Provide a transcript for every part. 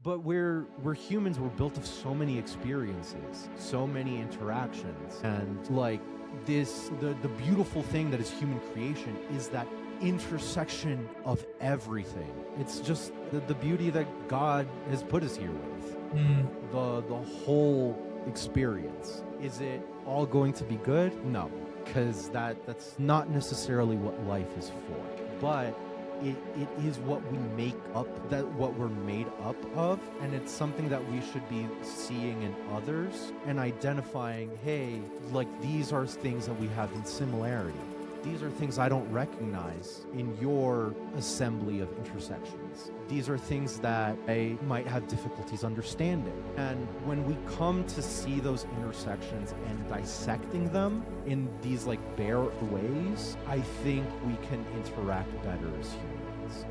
But we're humans. We're built of so many experiences, so many interactions, and like the beautiful thing that is human creation is that intersection of everything. It's just the beauty that God has put us here with. The whole experience. Is it all going to be good? No, because that's not necessarily what life is for. But it is what we make up, that what we're made up of, and it's something that we should be seeing in others and identifying, hey, like these are things that we have in similarity. These are things I don't recognize in your assembly of intersections. These are things that I might have difficulties understanding. And when we come to see those intersections and dissecting them in these like bare ways, I think we can interact better as humans.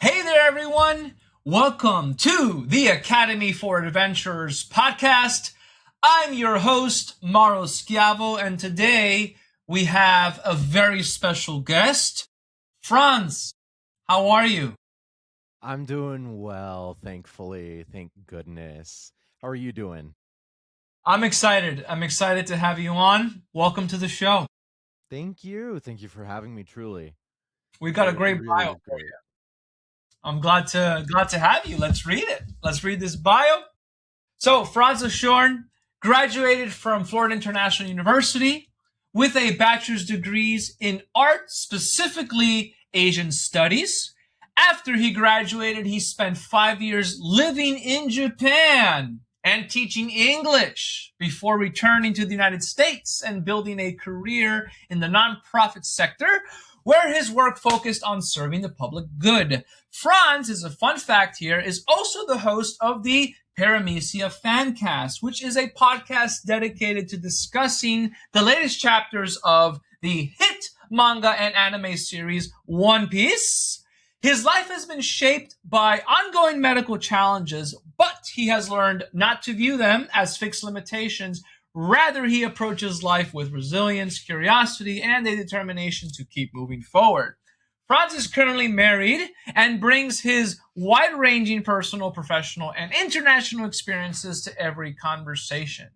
Hey there, everyone. Welcome to the Academy for Adventurers podcast. I'm your host, Mauro Schiavo, and today we have a very special guest. Franz, how are you? I'm doing well, thankfully. Thank goodness. How are you doing? I'm excited. I'm excited to have you on. Welcome to the show. Thank you. Thank you for having me, truly. We got a great Really bio is for great. you. I'm glad to have you. Let's read it. Let's read this bio. So, Franz Leschhorn graduated from Florida International University with a bachelor's degrees in art, specifically Asian studies. After he graduated, he spent 5 years living in Japan and teaching English before returning to the United States and building a career in the nonprofit sector, where his work focused on serving the public good. Franz, is a fun fact here, is also the host of the Paramecia Fancast, which is a podcast dedicated to discussing the latest chapters of the hit manga and anime series One Piece. His life has been shaped by ongoing medical challenges, but he has learned not to view them as fixed limitations. Rather, he approaches life with resilience, curiosity, and a determination to keep moving forward. Franz is currently married and brings his wide-ranging personal, professional, and international experiences to every conversation.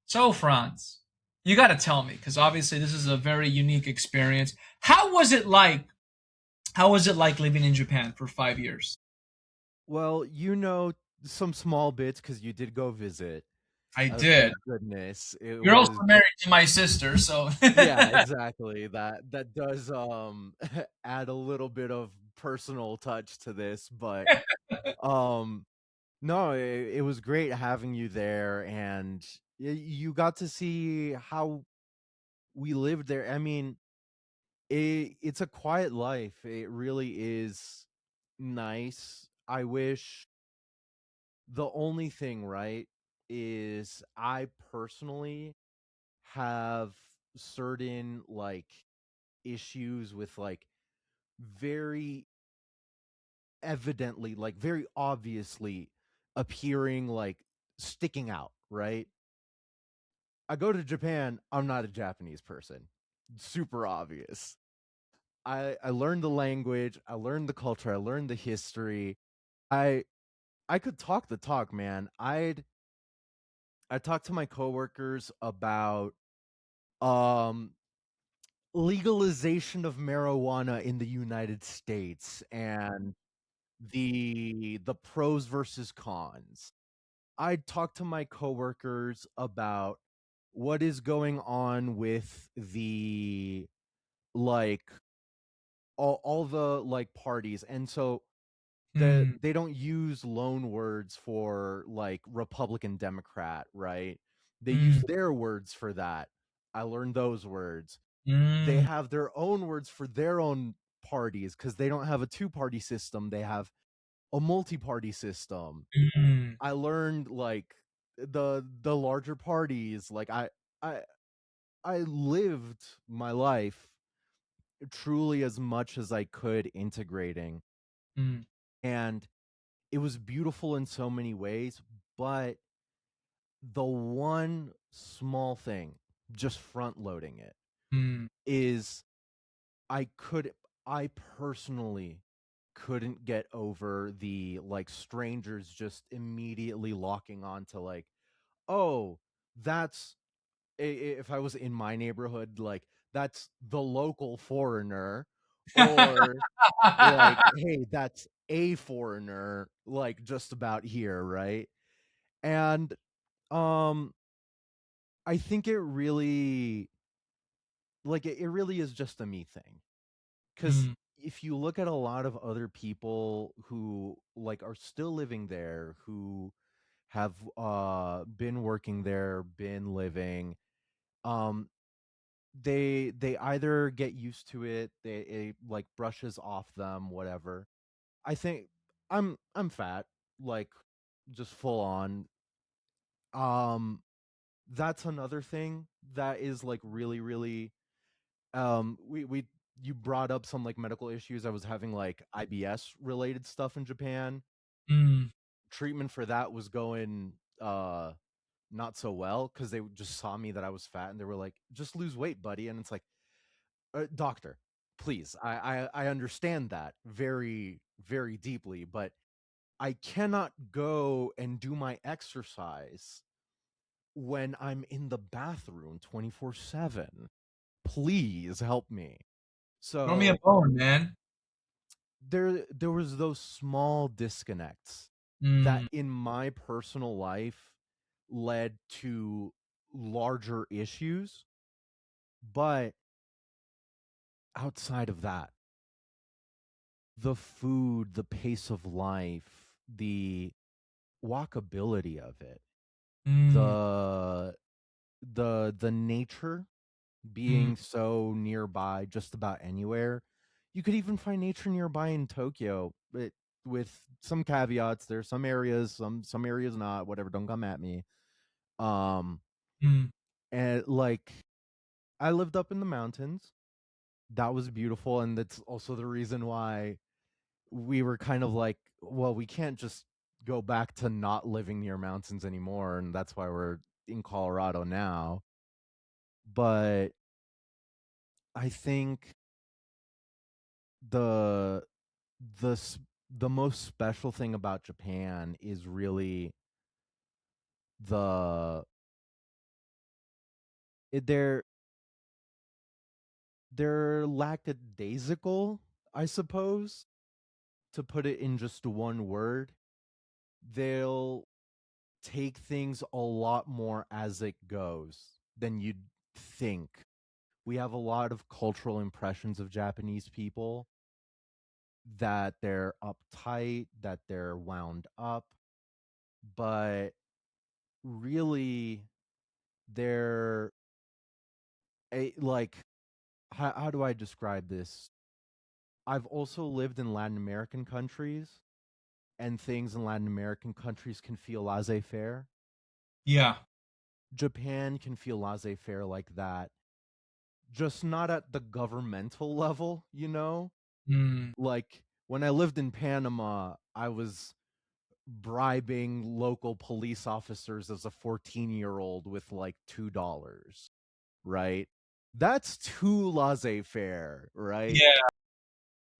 So, Franz, you got to tell me, because obviously this is a very unique experience. How was it like living in Japan for 5 years? Well, you know some small bits because you did go visit. I did. Thank goodness. It You're was also married to my sister, so yeah, exactly. That does add a little bit of personal touch to this, but um no, it was great having you there, and you got to see how we lived there. I mean, it's a quiet life. It really is nice. I wish the only thing, right, is I personally have certain like issues with like very evidently, like very obviously appearing like sticking out, right? I go to Japan, I'm not a Japanese person. Super obvious. I learned the language, I learned the culture, I learned the history. I I could talk the talk, man. I talked to my coworkers about um legalization of marijuana in the United States and the pros versus cons. I talked to my coworkers about what is going on with the like all the like parties, and so Hmm. they don't use loan words for like Republican Democrat, right? They use Hmm. their words for that. I learned those words. They Hmm. have their own words for their own parties because they don't have a two-party system. They have a multi-party system. Hmm. I learned like the larger parties. Like I I lived my life truly as much as I could integrating, Hmm. and it was beautiful in so many ways, But the one small thing, just front loading it, Mm, is I could I personally couldn't get over the like strangers just immediately locking on to like, oh, that's if I was in my neighborhood, like that's the local foreigner, or like, hey, that's a foreigner, like just about here, right? And um I think it really it really is just a me thing. Because mm, if you look at a lot of other people who like are still living there, who have been working there, been living, um they either get used to it, it like brushes off them, whatever. I think I'm fat, like just full on. Um that's another thing that is like really really we you brought up some like medical issues. I was having like IBS related stuff in Japan. mm, Treatment for that was going not so well because they just saw me that I was fat and they were like, just lose weight, buddy. And it's like, doctor, please, I understand that very very deeply, but I cannot go and do my exercise when I'm in the bathroom 24/7. Please help me. throw me a So bone, man. there was those small disconnects that Mm, in my personal life led to larger issues, but outside of that, the food, the pace of life, the walkability of it, mm, the the nature mm, being so nearby just about anywhere. You could even find nature nearby in Tokyo, but with some caveats. There's some areas, some areas not, whatever, don't come at me. Um mm. and like I lived up in the mountains. That was beautiful, and that's also the reason why we were kind of like, well, we can't just go back to not living near mountains anymore, and that's why we're in Colorado now. But I think the the s- the most special thing about Japan is really the it, they're lackadaisical, I suppose, to put it in just one word. They'll take things a lot more as it goes than you'd think. We have a lot of cultural impressions of Japanese people, that they're uptight, that they're wound up, but really they're like, how do I describe this? I've also lived in Latin American countries, and things in Latin American countries can feel laissez-faire. Yeah. Japan can feel laissez-faire like that, just not at the governmental level, you know? Mm, Like when I lived in Panama, I was bribing local police officers as a 14-year-old with like $2, right? That's too laissez-faire, right? yeah.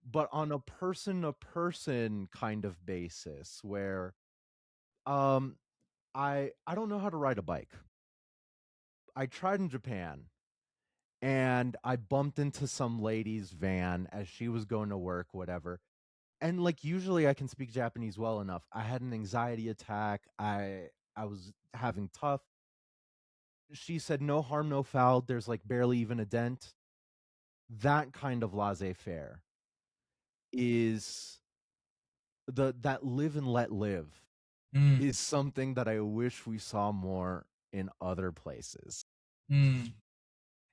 But on a person to person kind of basis where um I don't know how to ride a bike. I tried in Japan and I bumped into some lady's van as she was going to work, whatever. And like usually I can speak Japanese well enough. I had an anxiety attack. I was having tough. She said no harm, no foul. There's like barely even a dent. That kind of laissez-faire is that live and let live Mm, is something that I wish we saw more in other places. mm.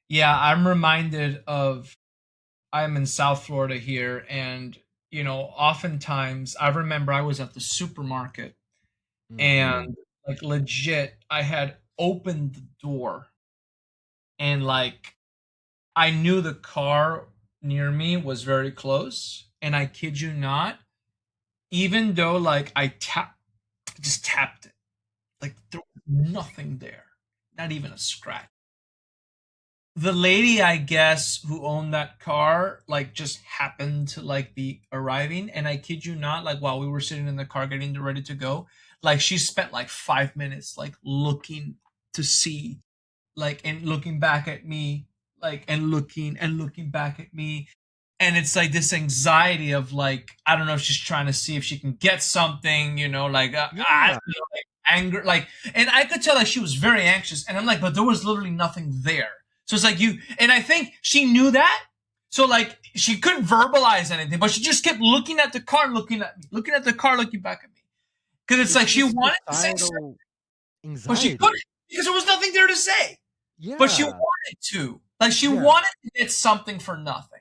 Yeah, I'm reminded of I'm in South Florida here, and oftentimes I remember I was at the supermarket Mm-hmm. and like legit, I had opened the door and like I knew the car near me was very close, and I kid you not, even though like I just tapped it. nothing there, not even a scratch. The lady, I guess, who owned that car, like, just happened to like be arriving, and I kid you not, like, while we were sitting in the car getting ready to go, like, she spent like 5 minutes like looking to see, like, and looking back at me, like, and looking back at me, and it's like this anxiety of, like, I don't know if she's trying to see if she can get something, like, I Yeah. don't know, like, anger, like, and I could tell that she was very anxious, and I'm like, but there was literally nothing there. So it's like, and I think she knew that, so like she couldn't verbalize anything, but she just kept looking at the car, looking at me, looking at the car, looking back at me, because it's It's like she just wanted to say something, societal but she couldn't anxiety. because there was nothing there to say. But she Yeah. wanted to, like, she Yeah. wanted to get something for nothing.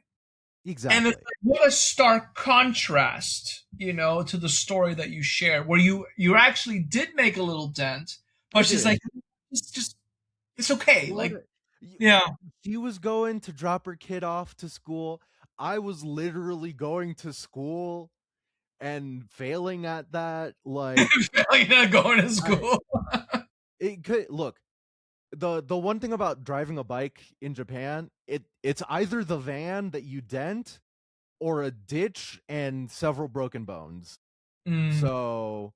And it's Exactly. like, what a stark contrast, to the story that you share, where you actually did make a little dent, I but she's did. like, it's just, it's okay. What Like, a, y- yeah. she was going to drop her kid off to school. I was literally going to school and failing at that. Like, Like, not going to I school. it could look, the one thing about driving a bike in Japan, it's either the van that you dent or a ditch and several broken bones. Mm, So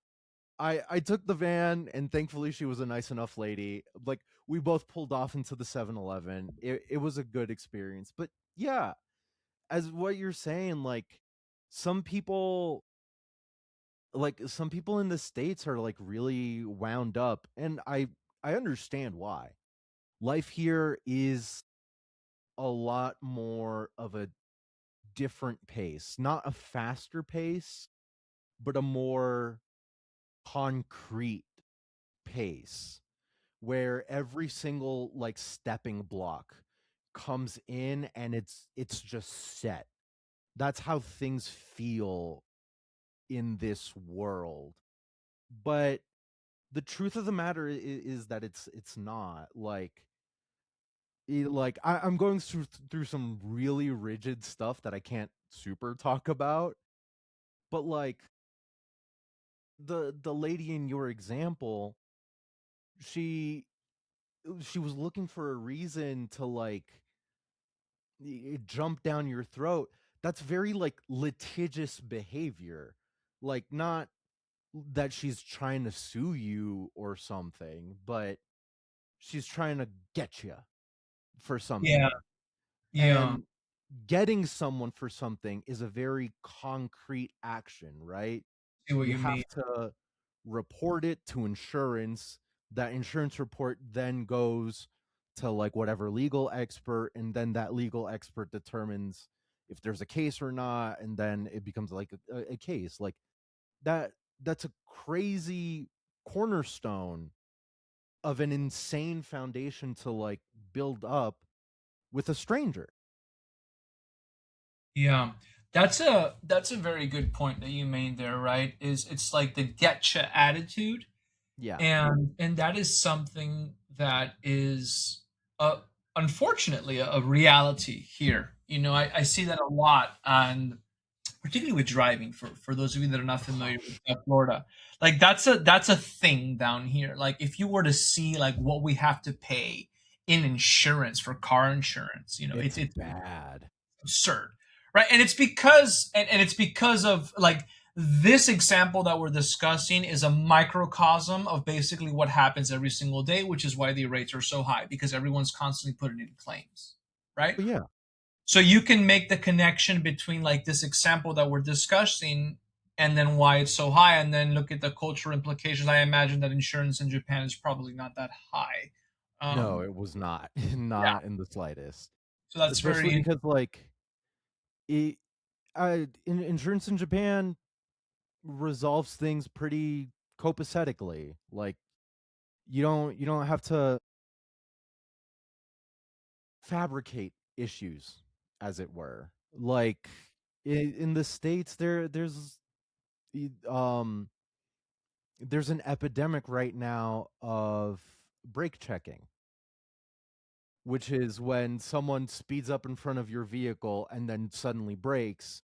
I took the van, and thankfully she was a nice enough lady. Like, we both pulled off into the 7-Eleven. It was a good experience. But yeah, as what you're saying, some people in the States are like really wound up, and I understand why. Life here is a lot more of a different pace, not a faster pace, but a more concrete pace where every single like stepping block comes in and it's just set. That's how things feel in this world. But the truth of the matter is that it's not like I'm going through some really rigid stuff that I can't super talk about. But like the lady in your example, she she was looking for a reason to like jump down your throat. That's very like litigious behavior. Like, not that she's trying to sue you or something, but she's trying to get you for yeah. something. Yeah. And getting someone for something is a very concrete action, right? See what You you mean. have to report it to insurance. That insurance report then goes to like whatever legal expert, and then that legal expert determines if there's a case or not, and then it becomes like a case. Like, that's a crazy cornerstone of an insane foundation to like build up with a stranger. Yeah. That's a very good point that you made there, right? Is it's like the getcha attitude, Yeah. and that is something that is, uh unfortunately, a reality here. I see that a lot, and particularly with driving, for those of you that are not familiar with Florida, like, that's a thing down here. Like, if you were to see like what we have to pay in insurance for car insurance, It's it's bad. absurd, right? And it's because of, like, this example that we're discussing is a microcosm of basically what happens every single day, which is why the rates are so high, because everyone's constantly putting in claims, right? But yeah. So you can make the connection between, like, this example that we're discussing, and then why it's so high, and then look at the cultural implications. I imagine that insurance in Japan is probably not that high. No, um it was not. yeah, Not in the slightest. so that's Especially very. because like it insurance in Japan resolves things pretty copacetically. Like, you don't have to fabricate issues, as it were. Like, in the States, um there's an epidemic right now of brake checking, which is when someone speeds up in front of your vehicle and then suddenly brakes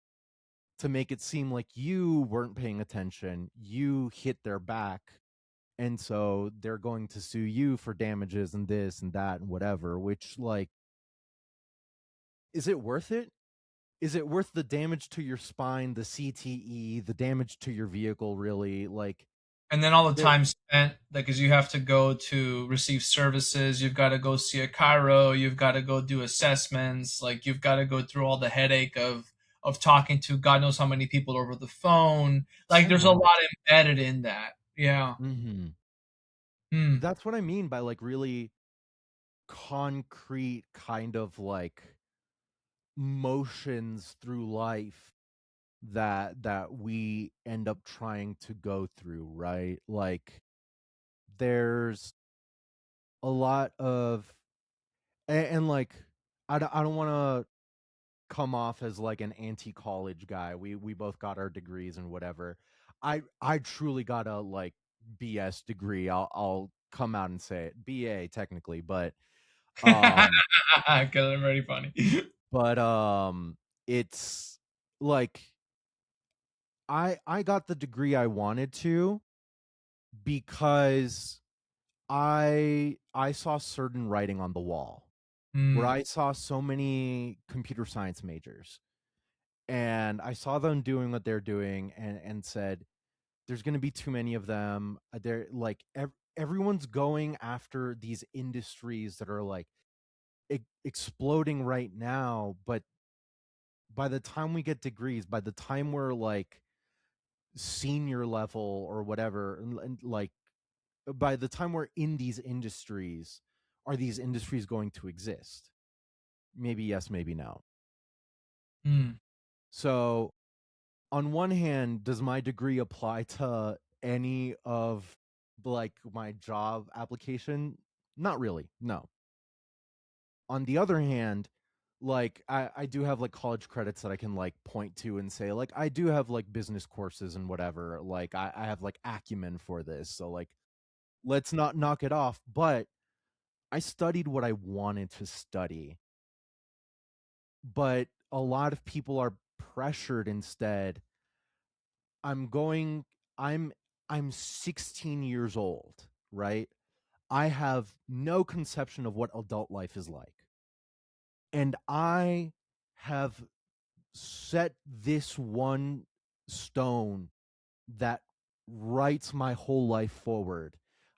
to make it seem like you weren't paying attention, you hit their back, and so they're going to sue you for damages and this and that and whatever, which, like, is it worth it? Is it worth the damage to your spine, the CTE, the damage to your vehicle, really? Like, And then all the there. time spent, like, because you have to go to receive services, you've got to go see a chiro, you've got to go do assessments, like you've got to go through all the headache of talking to God knows how many people over the phone. Like So there's a lot much. embedded in that. Yeah. Mm-hmm. Hmm. That's what I mean by, like, really concrete kind of, like, motions through life that we end up trying to go through, right? Like, there's a lot of, and like, I don't want to come off as like an anti-college guy. We both got our degrees and whatever. I truly got a, like, BS degree. I'll come out and say it. BA technically, um Because I'm very funny. but it's like, I got the degree I wanted to because I saw certain writing on the wall, where Hmm. I saw so many computer science majors, and I saw them doing what they're doing, and said, there's going to be too many of them. They're like, everyone's going after these industries that are, like, exploding right now, but by the time we get degrees, by the time we're, like, senior level or whatever, and, like, by the time we're in these industries, are these industries going to exist? Maybe yes, maybe no. Hmm. So, on one hand, does my degree apply to any of, like, my job application? Not really. No. On the other hand, like, I do have, like, college credits that I can, like, point to and say, like, I do have, like, business courses and whatever. Like, I have, like, acumen for this. So, like, let's not knock it off. But I studied what I wanted to study. But a lot of people are pressured instead. I'm going I'm I'm 16 years old, right? I have no conception of what adult life is like. And I have set this one stone that writes my whole life forward.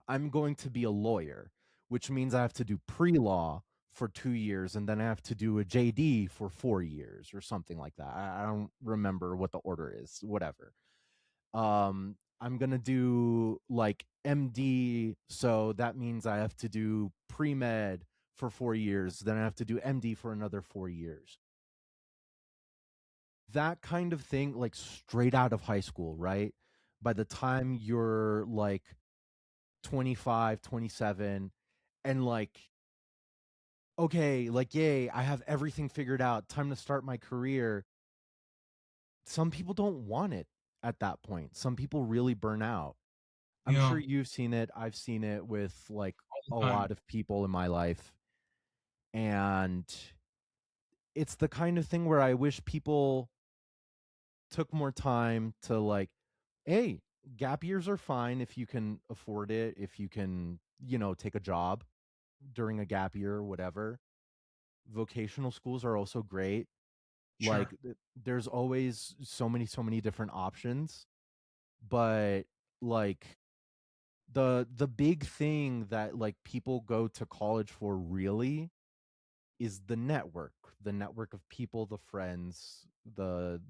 I'm going to be a lawyer, which means I have to do pre-law for 2 years, and then I have to do a JD for 4 years or something like that. I don't remember what the order is, whatever. I'm gonna do, like, MD, so that means I have to do pre-med for 4 years, then I have to do MD for another 4 years. That kind of thing, like, straight out of high school, right? By the time you're, like, 25, 27, and, like, okay, like, yay, I have everything figured out, time to start my career. Some people don't want it at that point. Some people really burn out. I'm Yeah. sure you've seen it. I've seen it with, like, All a the time. lot of people in my life. And it's the kind of thing where I wish people took more time to, like, hey, gap years are fine if you can afford it, if you can, take a job during a gap year or whatever. Vocational schools are also great. Like, Sure. there's always so many different options, but, like, the big thing that, like, people go to college for really is the network of people, the friends, the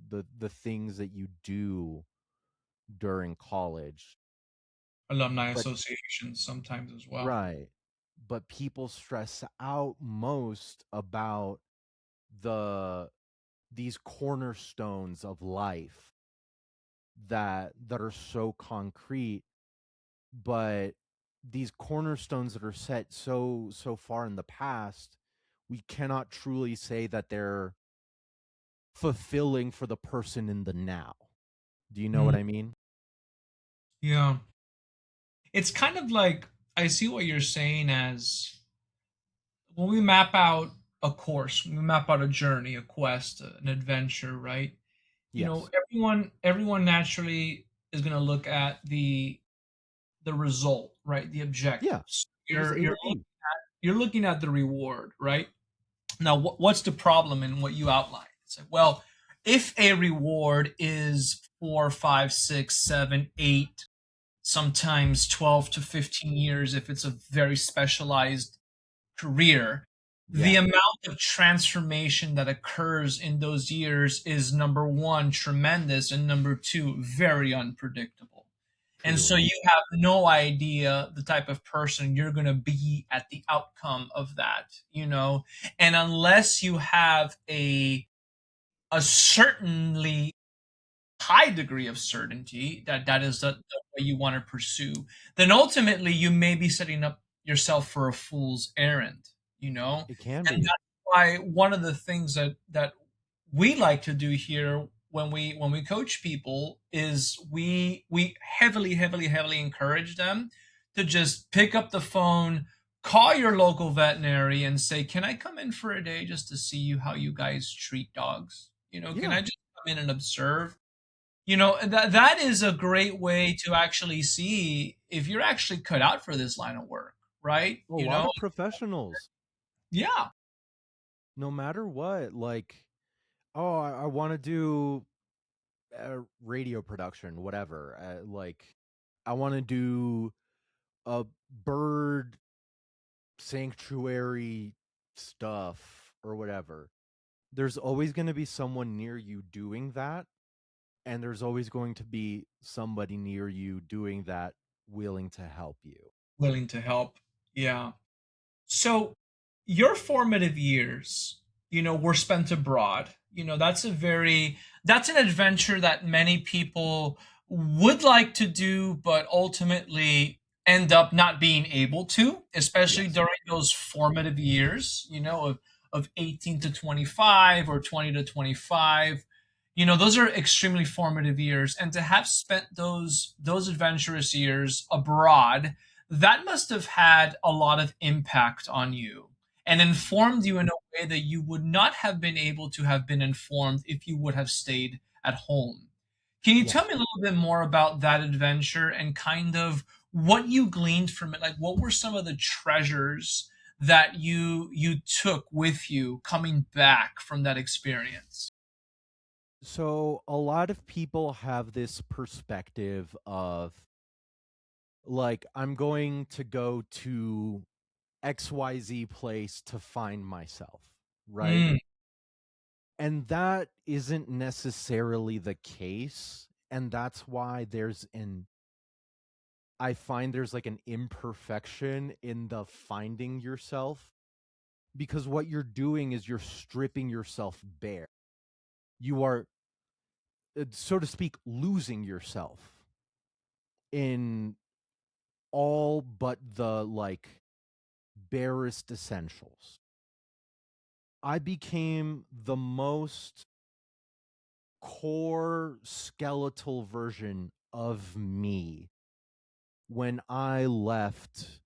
things that you do during college. Alumni But associations sometimes as well. right, but people stress out most about the these cornerstones of life that are so concrete, but these cornerstones that are set so far in the past, we cannot truly say that they're fulfilling for the person in the now. Do you know what Mm. I mean? Yeah. It's kind of like I see what you're saying as when we map out a course, when we map out a journey, a quest, an adventure, right? You know, Yes. everyone naturally is going to look at the the result, right? The Yeah, objectives. it You're was easy. you're looking at the reward, right? Now, what's the problem in what you outlined? It's like, well, if a reward is 4, 5, 6, 7, 8, sometimes 12 to 15 years, if it's a very specialized career, the Yeah, amount of transformation that occurs in those years is number one, tremendous, and number two, very unpredictable. And so truly. you have no idea the type of person you're going to be at the outcome of that. And unless you have a certainly high degree of certainty that that is the way you want to pursue, then ultimately you may be setting up yourself for a fool's errand. It can And be. that's why one of the things that we like to do here when we coach people is we heavily encourage them to just pick up the phone, call your local veterinary and say, can I come in for a day just to see you how you guys treat dogs? Can Yeah. I just come in and observe? That is a great way to actually see if you're actually cut out for this line of work, right? A lot of professionals, Yeah, no matter what, like, oh, I want to do radio production, whatever. Like, I want to do a bird sanctuary stuff or whatever. There's always going to be someone near you doing that, and there's always going to be somebody near you doing that willing to help you. willing to help. Yeah. So your formative years, were spent abroad. That's an adventure that many people would like to do, but ultimately end up not being able to, especially Yes. during those formative years, of 18 to 25 or 20 to 25. Those are extremely formative years. And to have spent those adventurous years abroad, that must have had a lot of impact on you and informed you in a way that you would not have been able to have been informed if you would have stayed at home. Can you tell Yes. me a little bit more about that adventure and kind of what you gleaned from it? Like, what were some of the treasures that you took with you coming back from that experience? So a lot of people have this perspective of, like, I'm going to go to XYZ place to find myself, right? Mm, And that isn't necessarily the case. And that's why I find there's like an imperfection in the finding yourself, because what you're doing is you're stripping yourself bare. You are, so to speak, losing yourself in all but the like barest essentials. I became the most core skeletal version of me when I left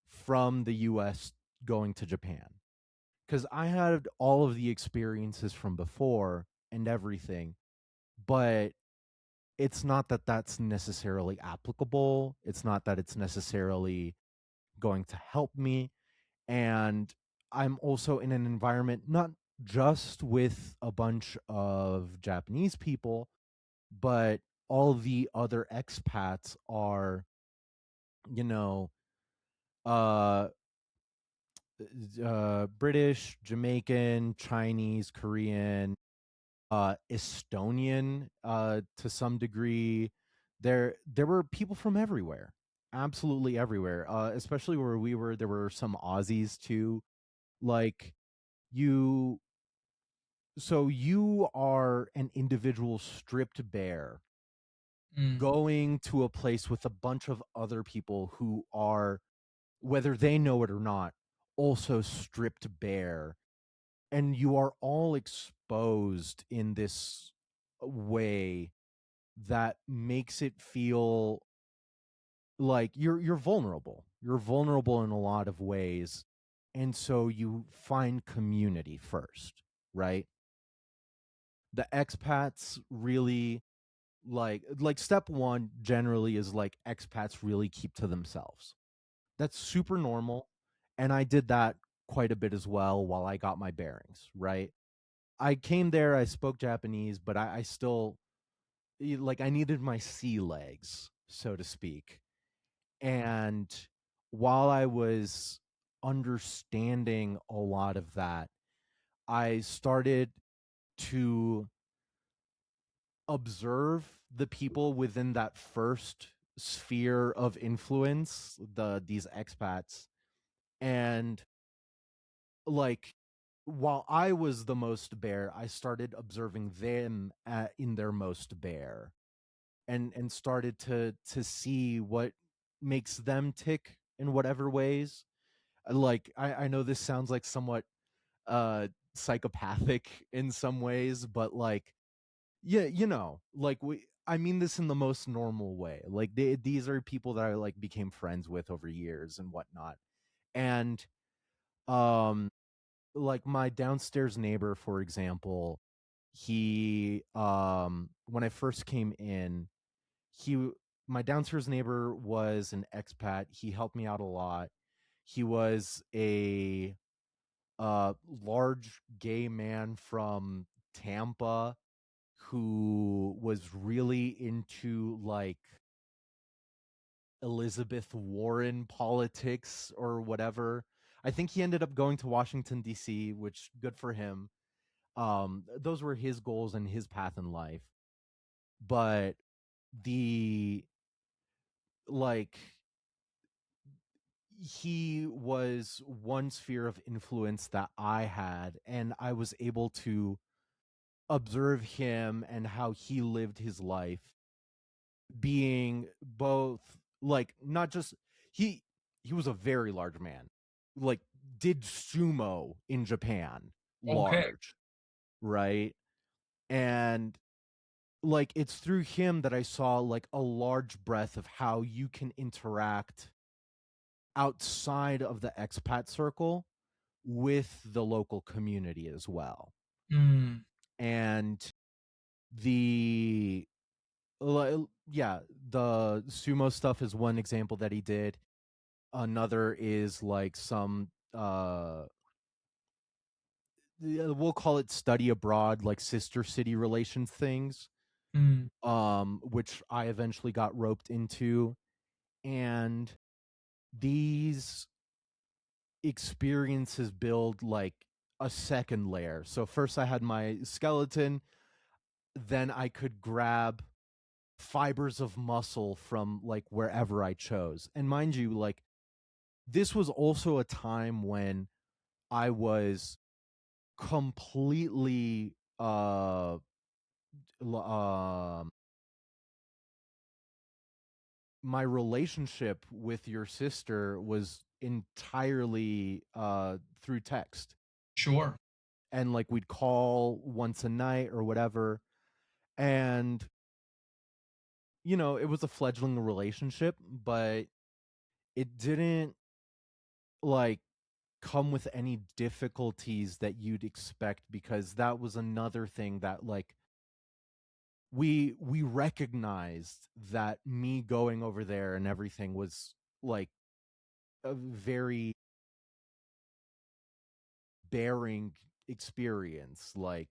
from the US going to Japan. Because I had all of the experiences from before and everything, but it's not that that's necessarily applicable. It's not that it's necessarily going to help me. And I'm also in an environment not just with a bunch of Japanese people, but all the other expats are, you know, uh, British, Jamaican, Chinese, Korean, Estonian, to some degree. There were people from everywhere, absolutely everywhere. Especially where we were, there were some Aussies too. Like, you, so you are an individual stripped bare, mm, going to a place with a bunch of other people who are, whether they know it or not, also stripped bare, and you are all exposed in this way that makes it feel like you're vulnerable. You're vulnerable in a lot of ways. And so you find community first, right? The expats really like step one generally is like expats really keep to themselves. That's super normal, and I did that quite a bit as well while I got my bearings, right? I came there, I spoke Japanese, but I still like I needed my sea legs, so to speak. And while I was understanding a lot of that, I started to observe the people within that first sphere of influence, these expats, and like while I was the most bare, I started observing them in their most bare, and started to see what makes them tick in whatever ways. Like I know this sounds like somewhat psychopathic in some ways, but like yeah, like I mean this in the most normal way. Like these are people that I like became friends with over years and whatnot. And um like my downstairs neighbor, for example, he when I first came in, he my downstairs neighbor was an expat. He helped me out a lot. He was a large gay man from Tampa who was really into like Elizabeth Warren politics or whatever. I think he ended up going to Washington D.C., which good for him. Those were his goals and his path in life. But the like he was one sphere of influence that I had, and I was able to observe him and how he lived his life, being both like not just he he was a very large man, like did sumo in Japan, Okay. large, right? And like it's through him that I saw like a large breadth of how you can interact outside of the expat circle with the local community as well. Mm, And the yeah, the sumo stuff is one example that he did. Another is like some we'll call it study abroad, like sister city relations things, mm, which I eventually got roped into. And these experiences build like a second layer. So first I had my skeleton, then I could grab fibers of muscle from like wherever I chose. And mind you, like this was also a time when I was completely my relationship with your sister was entirely through text, sure. and like we'd call once a night or whatever. And it was a fledgling relationship, but it didn't like come with any difficulties that you'd expect, because that was another thing that like we recognized that me going over there and everything was like a very bearing experience. Like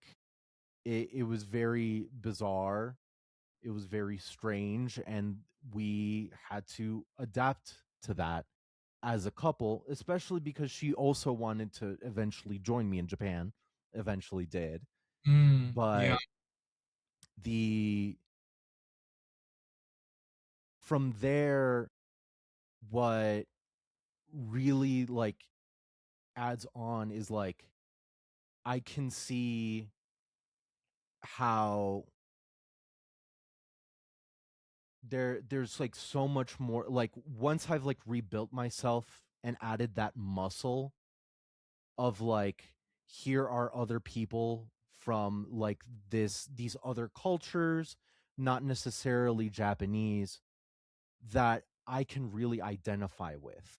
it was very bizarre, it was very strange, and we had to adapt to that as a couple, especially because she also wanted to eventually join me in Japan, eventually did. Yeah. But the from there, what really like adds on is like I can see how there's like so much more, like once I've like rebuilt myself and added that muscle of like here are other people from like these other cultures, not necessarily Japanese, that I can really identify with.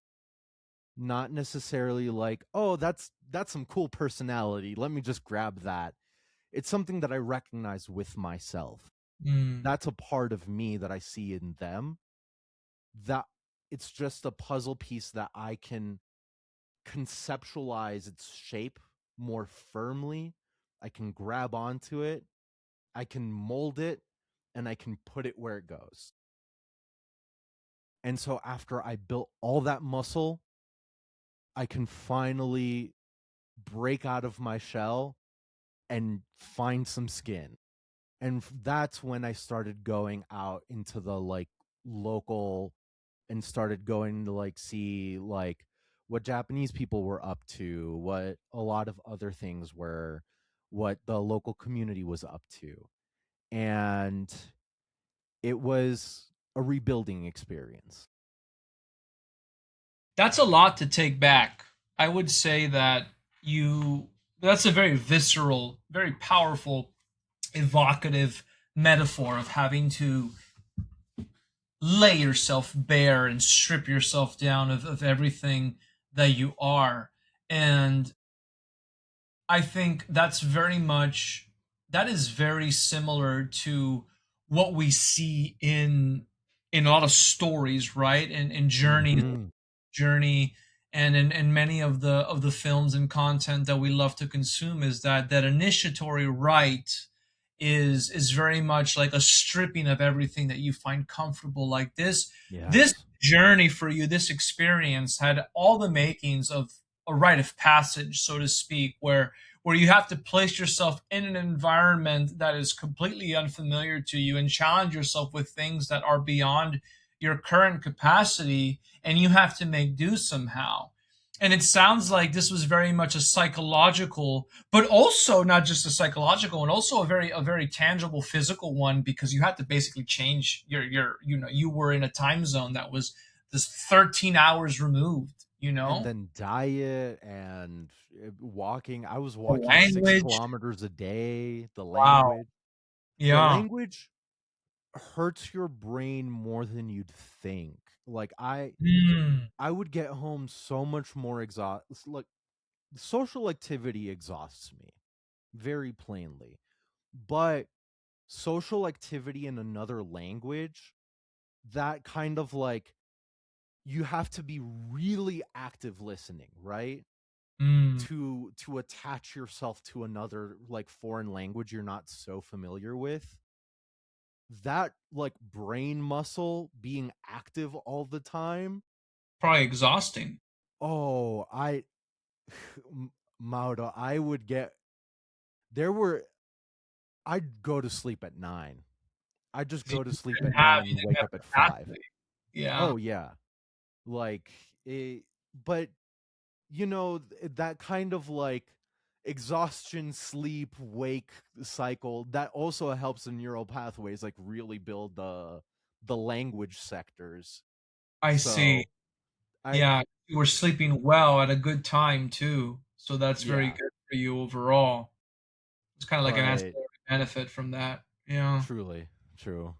Not necessarily like, oh, that's some cool personality, let me just grab that. It's something that I recognize with myself. Mm. That's a part of me that I see in them, that it's just a puzzle piece that I can conceptualize its shape more firmly. I can grab onto it, I can mold it, and I can put it where it goes. And so after I built all that muscle, I can finally break out of my shell and find some skin. And that's when I started going out into the like local and started going to like see like what Japanese people were up to, what a lot of other things were, what the local community was up to. And it was a rebuilding experience. That's a lot to take back. I would say that you that's a very visceral, very powerful, evocative metaphor of having to lay yourself bare and strip yourself down of everything that you are. And I think that is very similar to what we see in a lot of stories, right? And Mm-hmm. journey and in many of the films and content that we love to consume is that initiatory rite is very much like a stripping of everything that you find comfortable. Like this Yes. journey for you, this experience had all the makings of a rite of passage, so to speak, where you have to place yourself in an environment that is completely unfamiliar to you and challenge yourself with things that are beyond your current capacity, and you have to make do somehow. And it sounds like this was very much a psychological, but also not just a psychological, and also a very tangible physical one, because you had to basically change your you were in a time zone that was this 13 hours removed, And then diet and walking. I was the walking six language. kilometers a day. Wow. The Yeah. language hurts your brain more than you'd think. Like Mm, I would get home so much more exhausted. Like social activity exhausts me very plainly. But social activity in another language, that kind of like you have to be really active listening, right? mm. To attach yourself to another like foreign language you're not so familiar with. That like brain muscle being active all the time. Probably exhausting. Oh, I Mauro, I would get there were I'd go to sleep at 9. I'd just You go to sleep didn't at have 9 you and didn't wake have up at 5. capacity. Yeah. Oh yeah. Like it, but that kind of like exhaustion, sleep, wake cycle that also helps the neural pathways like really build the language sectors. I see. So I Yeah, you were sleeping well at a good time too, so that's very yeah, good for you overall. It's kind of like an but ancillary benefit from that. Yeah. truly true.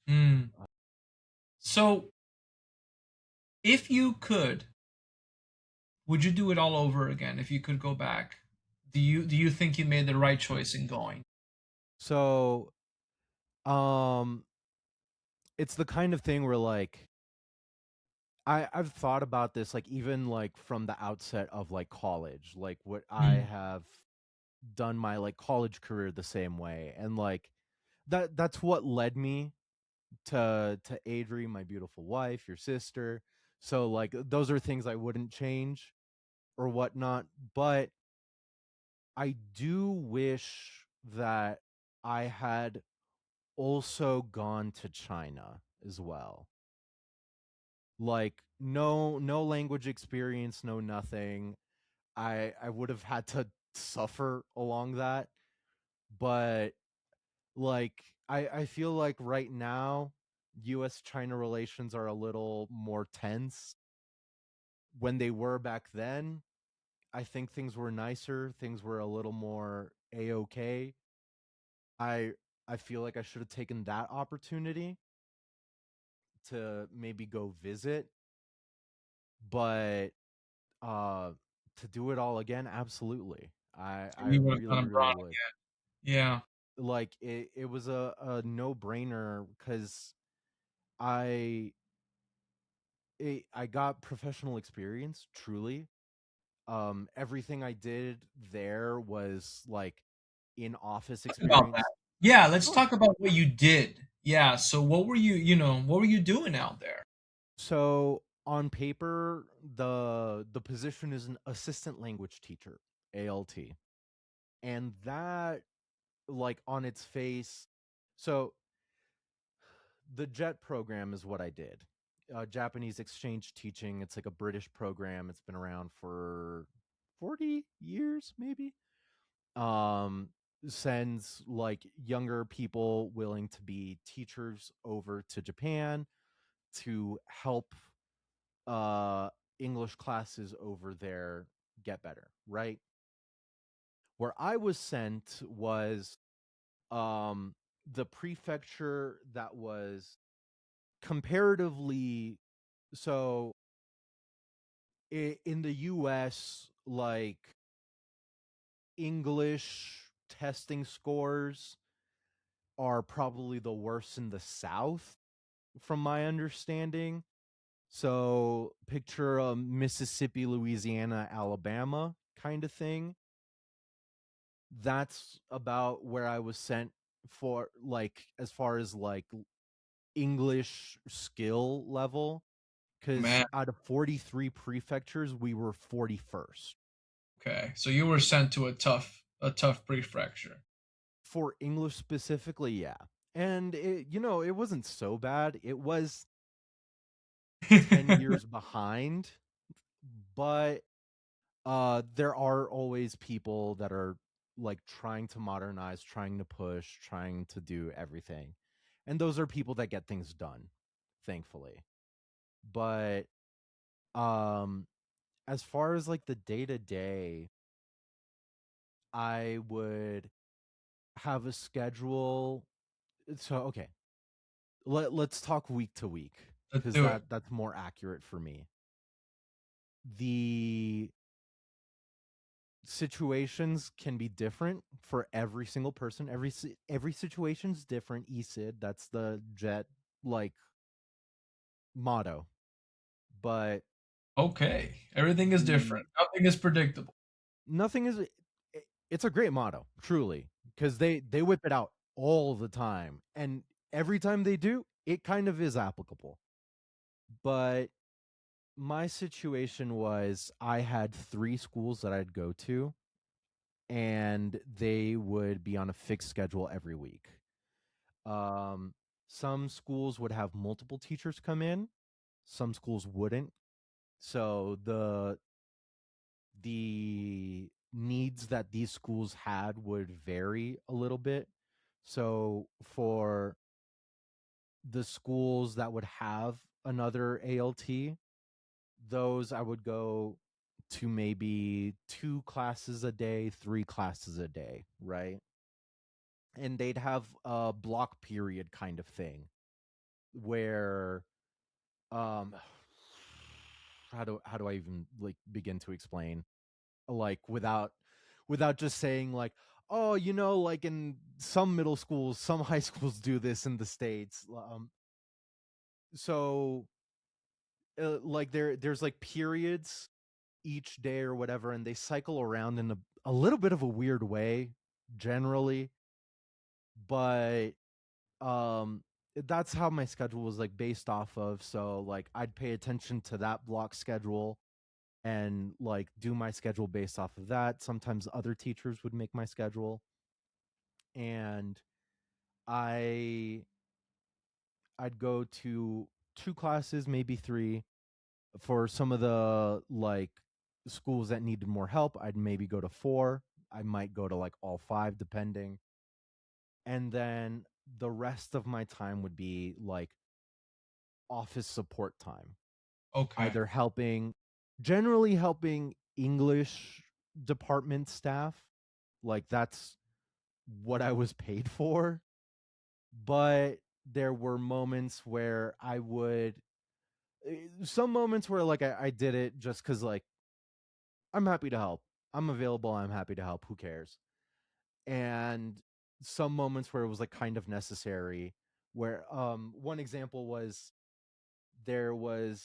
Mm. So, if you could, would you do it all over again if you could go back? Do you think you made the right choice in going? So um it's the kind of thing where like I've thought about this like even like from the outset of like college, like what I Mm. have done my like college career the same way, and like that's what led me to Adri, my beautiful wife, your sister. So like those are things I wouldn't change or whatnot. But I do wish that I had also gone to China as well. Like no language experience, no nothing. I would have had to suffer along that. But like I feel like right now US China relations are a little more tense. When they were back then, I think things were nicer, things were a little more a-okay. I I feel like I should have taken that opportunity to maybe go visit, but uh to do it all again, absolutely. I We would have really gone really abroad would. again. Yeah. like it was a no-brainer because I I got professional experience truly. Everything I did there was like in office About that. experience. Yeah, let's Sure. talk about what you did. Yeah, so what were what were you doing out there? So on paper, the position is an assistant language teacher, ALT. And that like on its face, so the JET program is what I did. Japanese exchange teaching. It's like a British program. It's been around for 40 years maybe. Um sends like younger people willing to be teachers over to Japan to help uh English classes over there get better, right? Where I was sent was um the prefecture that was comparatively, so in the US, like English testing scores are probably the worst in the South from my understanding. So picture a Mississippi, Louisiana, Alabama kind of thing. That's about where I was sent for, like, as far as like English skill level, because Man, out of 43 prefectures, we were 41st. okay. So you were sent to a tough prefecture. For English specifically, yeah. And it wasn't so bad. It was 10 years behind, but there are always people that are like trying to modernize, trying to push, trying to do everything. And those are people that get things done, thankfully. But um as far as like the day to day, I would have a schedule. So okay, let's talk week to week Let's because do it. that's more accurate for me. The situations can be different for every single person. Every situation's different. ESID, that's the jet like motto. But Okay. Everything is the different. Nothing is predictable. nothing is it's a great motto, truly, because they whip it out all the time, and every time they do, it kind of is applicable. But my situation was I had 3 schools that I'd go to, and they would be on a fixed schedule every week. Um, some schools would have multiple teachers come in, some schools wouldn't. So the needs that these schools had would vary a little bit. So for the schools that would have another ALT, those I would go to maybe 2 classes a day, 3 classes a day, right? And they'd have a block period kind of thing where um how do I even like begin to explain, like without just saying like, oh, like in some middle schools, some high schools do this in the States. So like there's like periods each day or whatever, and they cycle around in a little bit of a weird way generally. But um that's how my schedule was like based off of. So like I'd pay attention to that block schedule and like do my schedule based off of that. Sometimes other teachers would make my schedule, and I I'd go to 2 classes, maybe 3. For some of the like schools that needed more help, I'd maybe go to 4. I might go to like all 5 depending. And then the rest of my time would be like office support time, Okay. either generally helping English department staff. Like that's what I was paid for. But there were moments where some moments where like I did it just because like I'm happy to help. I'm available. I'm happy to help. Who cares? And some moments where it was like kind of necessary. Where one example was there was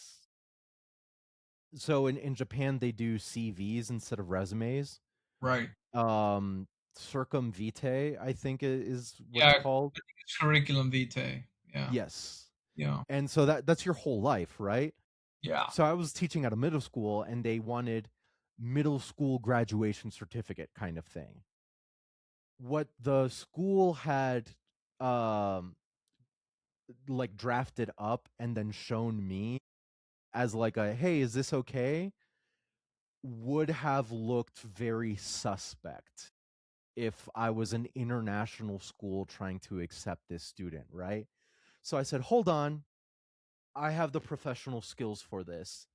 so in Japan they do CVs instead of resumes. Right. Um Circum vitae, I think is what Yeah, it's I called. think it's curriculum vitae. Yeah. Yes. Yeah. And so that's your whole life, right? Yeah. So I was teaching at a middle school and they wanted middle school graduation certificate kind of thing. What the school had um like drafted up and then shown me as like a hey, is this okay? Would have looked very suspect if I was an international school trying to accept this student, right? So I said, hold on, I have the professional skills for this.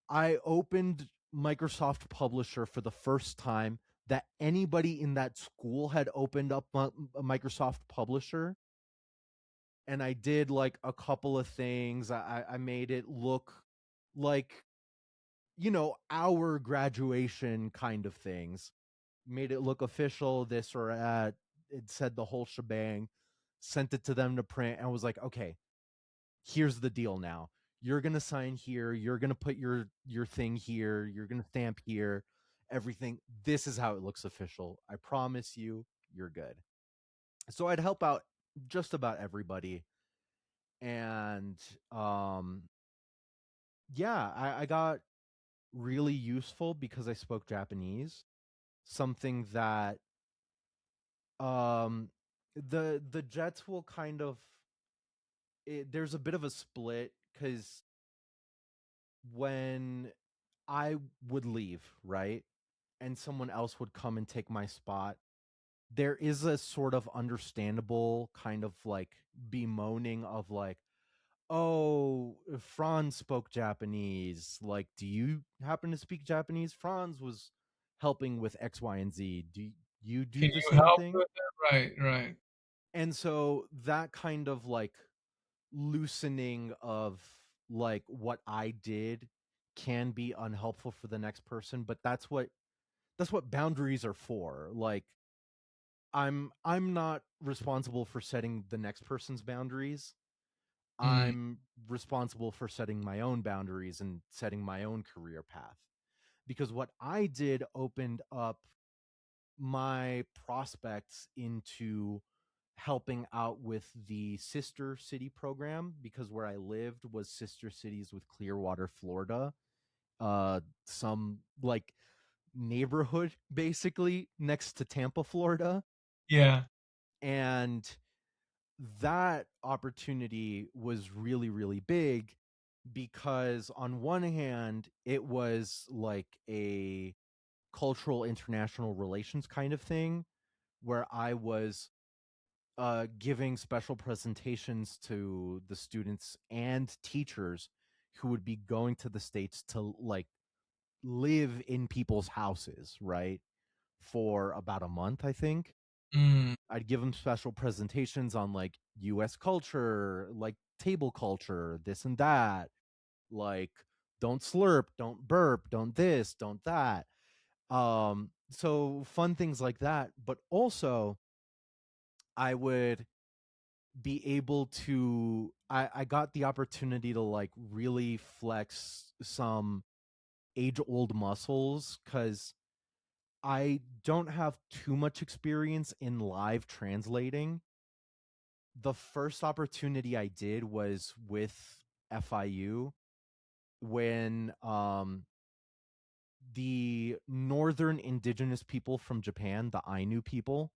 I opened Microsoft Publisher for the first time that anybody in that school had opened up a Microsoft Publisher. And I did like a couple of things. I made it look like, our graduation kind of things. Made it look official, this or that. It said the whole shebang. Sent it to them to print and was like, okay, here's the deal now. You're gonna sign here, you're gonna put your thing here, you're gonna stamp here, everything. This is how it looks official. I promise you, you're good. So I'd help out just about everybody. And um yeah, I got really useful because I spoke Japanese. Something that um the Jets will kind of there's a bit of a split because when I would leave, right? And someone else would come and take my spot. There is a sort of understandable kind of like bemoaning of like, oh, Franz spoke Japanese. Like, do you happen to speak Japanese? Franz was helping with X, Y, and Z. Do you do Can the you same help thing? with it? Right. Right. And so that kind of like loosening of like what I did can be unhelpful for the next person, but that's what boundaries are for. Like I'm not responsible for setting the next person's boundaries. Mm. I'm responsible for setting my own boundaries and setting my own career path. Because what I did opened up my prospects into helping out with the sister city program because where I lived was sister cities with Clearwater, Florida. Some like neighborhood basically next to Tampa, Florida. Yeah. And that opportunity was really, really big because on one hand, it was like a cultural international relations kind of thing where I was giving special presentations to the students and teachers who would be going to the States to like live in people's houses, right? For about a month, I think. Mm. I'd give them special presentations on like US culture, like table culture, this and that, like don't slurp, don't burp, don't this, don't that. So fun things like that, but also I would be able to I got the opportunity to like really flex some age old muscles cuz I don't have too much experience in live translating. The first opportunity I did was with FIU when the northern indigenous people from Japan, the Ainu people,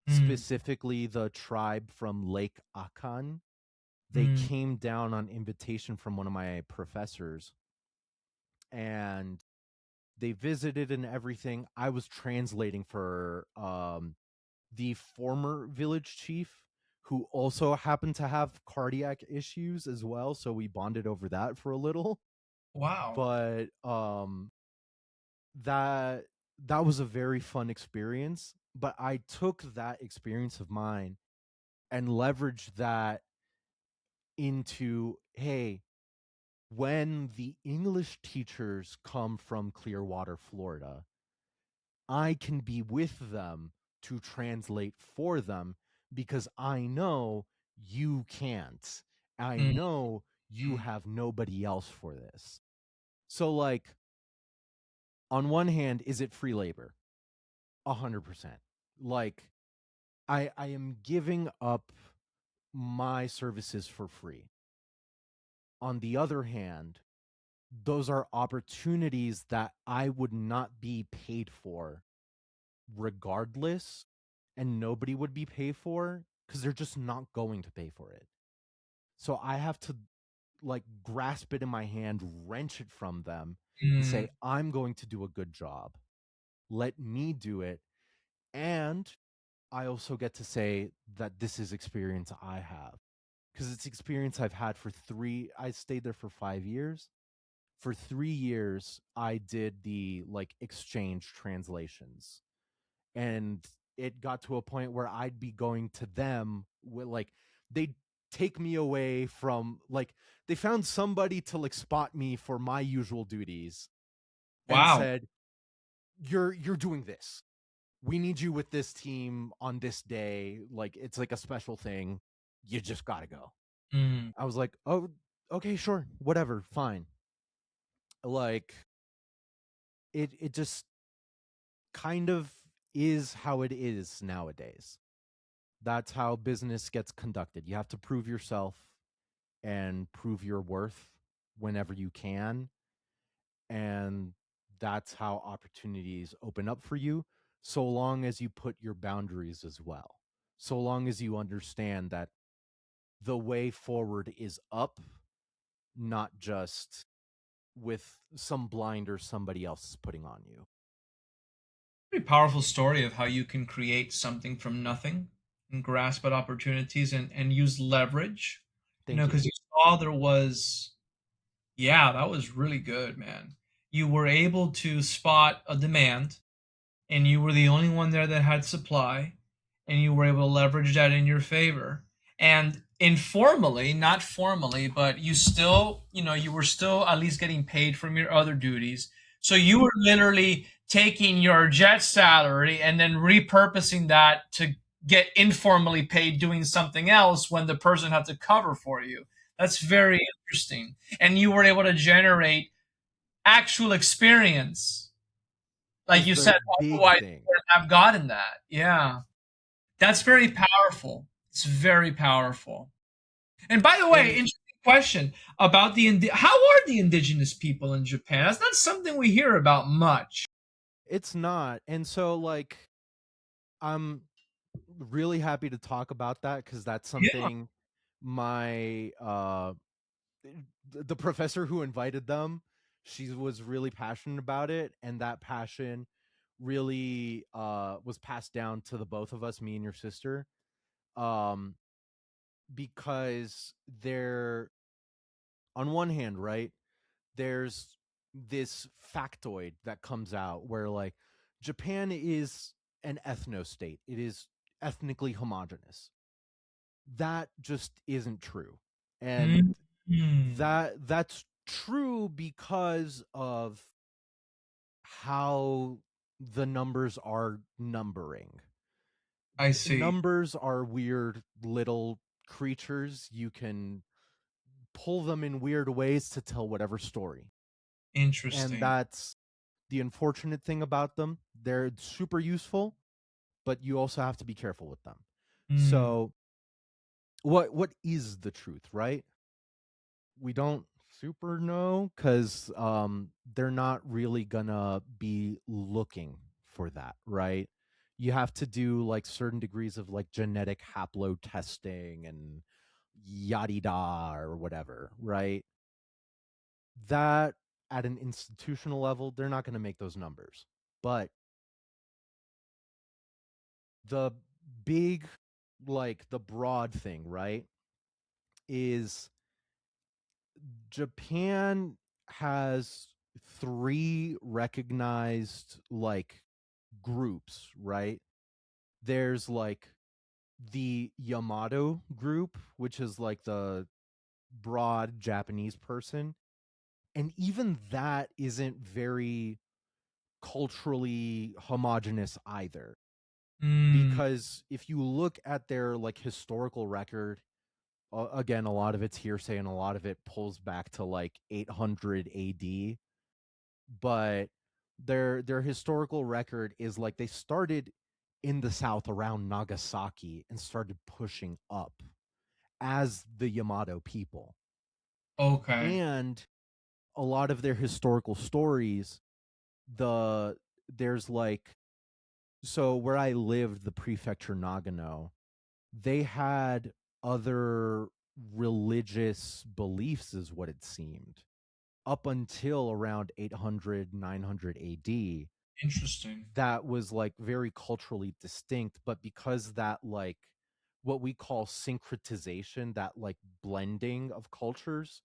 Mm. specifically the tribe from Lake Akan, they Mm. came down on invitation from one of my professors and they visited and everything. I was translating for the former village chief who also happened to have cardiac issues as well, so we bonded over that for a little. Wow. But that that was a very fun experience, but I took that experience of mine and leveraged that into hey, when the English teachers come from Clearwater, Florida, I can be with them to translate for them because I know you can't. I Mm, know you mm, have nobody else for this. So, like, on one hand, is it free labor? 100%. Like, I am giving up my services for free. On the other hand, those are opportunities that I would not be paid for regardless, and nobody would be paid for because they're just not going to pay for it. So I have to like grasp it in my hand, wrench it from them, and say, mm. I'm going to do a good job. Let me do it. And I also get to say that this is experience I have because it's experience I've had I stayed there for 5 years. For 3 years, I did the like exchange translations. And it got to a point where I'd be going to them with like, they'd take me away from like, they found somebody to like spot me for my usual duties and Wow. said, you're doing this. We need you with this team on this day. Like, it's like a special thing. You just gotta go. Mm. I was like, oh, okay, sure, whatever, fine. Like, it just kind of is how it is nowadays. That's how business gets conducted. You have to prove yourself and prove your worth whenever you can. And that's how opportunities open up for you, so long as you put your boundaries as well. So long as you understand that the way forward is up, not just with some blinder somebody else is putting on you. Pretty powerful story of how you can create something from nothing and grasp at opportunities and use leverage. You know, Thank you. because you saw there was, yeah, that was really good, man. You were able to spot a demand, and you were the only one there that had supply, and you were able to leverage that in your favor. And informally, not formally, but you still, you were still at least getting paid from your other duties. So you were literally taking your jet salary and then repurposing that to get informally paid doing something else when the person had to cover for you. That's very interesting. And you were able to generate actual experience, like Is you the said, big otherwise you thing. wouldn't have gotten that. Yeah. That's very powerful. It's very powerful. And by the way, And interesting question about how are the indigenous people in Japan? That's not something we hear about much. it's not. And so like, I'm really happy to talk about that because that's Yeah. something my the professor who invited them, she was really passionate about it, and that passion really was passed down to the both of us, me and your sister, um because they're, on one hand, right, there's this factoid that comes out where like Japan is an ethno state. It is ethnically homogenous. That just isn't true. And Mhm. that's true because of how the numbers are numbering. I see. Numbers are weird little creatures. You can pull them in weird ways to tell whatever story. And Interesting. that's the unfortunate thing about them. They're super useful, but you also have to be careful with them. Mm, So what is the truth, right? We don't super know because they're not really gonna be looking for that, right? You have to do like certain degrees of like genetic haplo testing and yada da or whatever, right? That, at an institutional level, they're not going to make those numbers. But the big, like the broad thing, right, is Japan has three recognized like groups, right? There's like the Yamato group, which is like the broad Japanese person. And even that isn't very culturally homogenous either. Mm, because if you look at their like historical record, again, a lot of it's hearsay and a lot of it pulls back to like 800 AD, but their historical record is like they started in the south around Nagasaki and started pushing up as the Yamato people. okay. And a lot of their historical stories, the there's like, so where I lived, the prefecture Nagano, they had other religious beliefs, is what it seemed, up until around 800, 900 AD. Interesting. That was like very culturally distinct, but because that like what we call syncretization, that like blending of cultures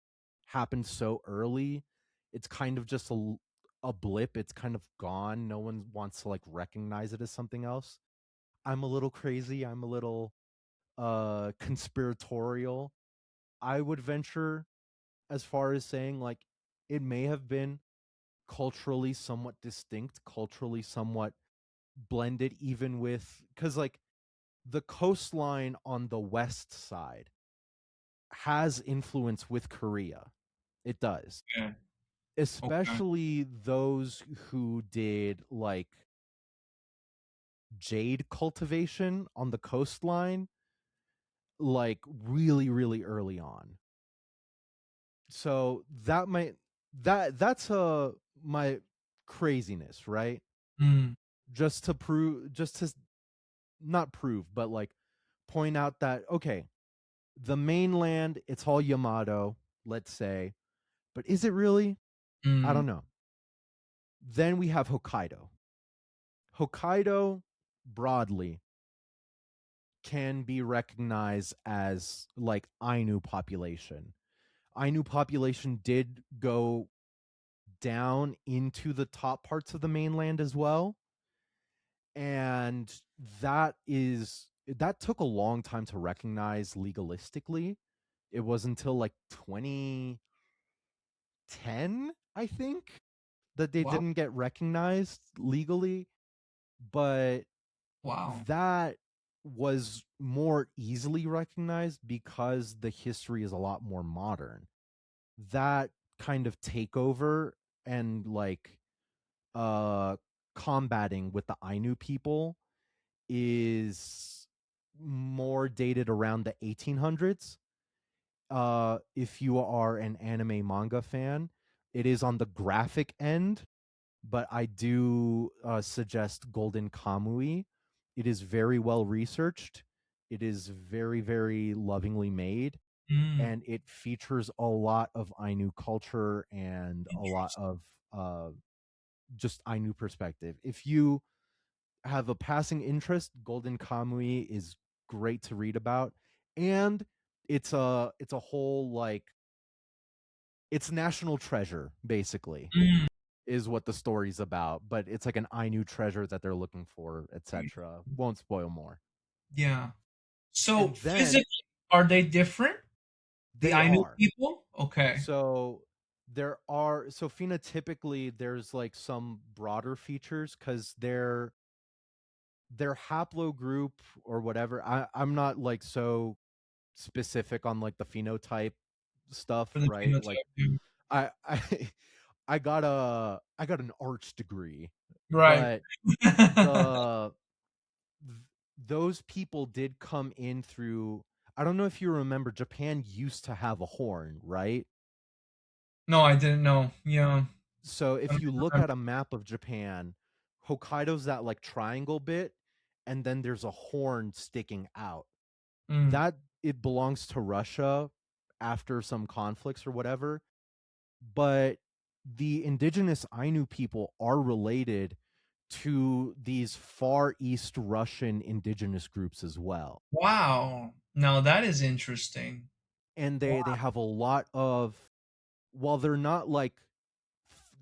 happened so early, it's kind of just a blip. It's kind of gone. No one wants to like recognize it as something else. I'm a little crazy. I'm a little conspiratorial. I would venture as far as saying like it may have been culturally somewhat distinct, culturally somewhat blended, even with, because like the coastline on the west side has influence with Korea. It does. Yeah. Okay. Especially those who did like jade cultivation on the coastline, like really, really early on. So that might that's my craziness, right? Mm, Just to prove, just to not prove, but like point out that okay, the mainland, it's all Yamato, let's say, but is it really? I mm, don't know. Then we have Hokkaido. Hokkaido broadly can be recognized as like Ainu population. Ainu population did go down into the top parts of the mainland as well, and that took a long time to recognize legalistically. It was until like 2010, I think, that they wow. didn't get recognized legally, but Wow. that was more easily recognized because the history is a lot more modern. That kind of takeover and like uh combating with the Ainu people is more dated around the 1800s. If you are an anime manga fan, it is on the graphic end, but I do suggest Golden Kamui. It is very well researched. It is very, very lovingly made, Mm, and it features a lot of Ainu culture and a lot interesting. of uh, just Ainu perspective. If you have a passing interest, Golden Kamui is great to read about, and it's a whole like it's national treasure basically Mm, is what the story's about, but it's like an Ainu treasure that they're looking for, etc. Won't spoil more. yeah. So And then physically, are they different? The they Ainu are. people? Okay. So there are, so phenotypically there's like some broader features because their haplogroup or whatever. I'm not like so specific on like the phenotype stuff, For the right? Like phenotype. Yeah. I I got an arts degree, Right. but the those people did come in through, I don't know if you remember, Japan used to have a horn, right? No, I didn't know. Yeah. So I if don't you look remember. at a map of Japan, Hokkaido's that like triangle bit, and then there's a horn sticking out. Mm. That it belongs to Russia after some conflicts or whatever, but the indigenous Ainu people are related to these far east Russian indigenous groups as well. Wow. Now that is interesting. And Wow. they have a lot of, while they're not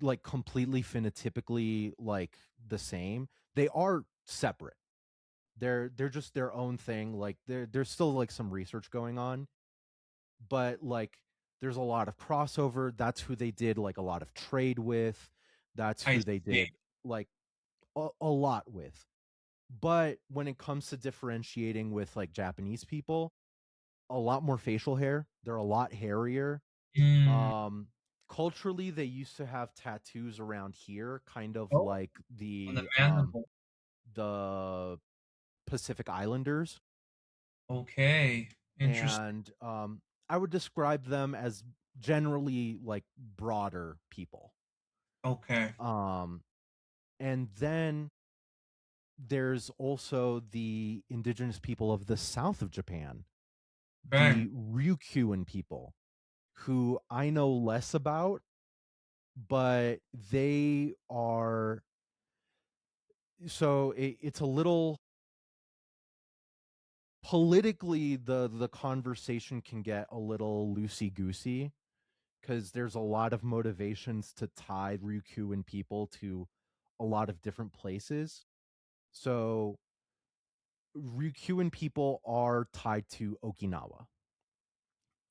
like completely phenotypically like the same, they are separate. They're just their own thing. Like there's still like some research going on, but like there's a lot of crossover. That's who they did like a lot of trade with. That's I who they see. did like a lot with. But when it comes to differentiating with like Japanese people, a lot more facial hair. They're a lot hairier. Mm. Um, Culturally, they used to have tattoos around here, kind of Oh, like on the the mandible. the Pacific Islanders, Okay. Interesting. and I would describe them as generally like broader people. Okay. Um, and then there's also the indigenous people of the south of Japan, Bang. the Ryukyuan people, who I know less about, but they are it's a little politically the conversation can get a little loosey goosey because there's a lot of motivations to tie Ryukyuan people to a lot of different places. So Ryukyuan people are tied to Okinawa,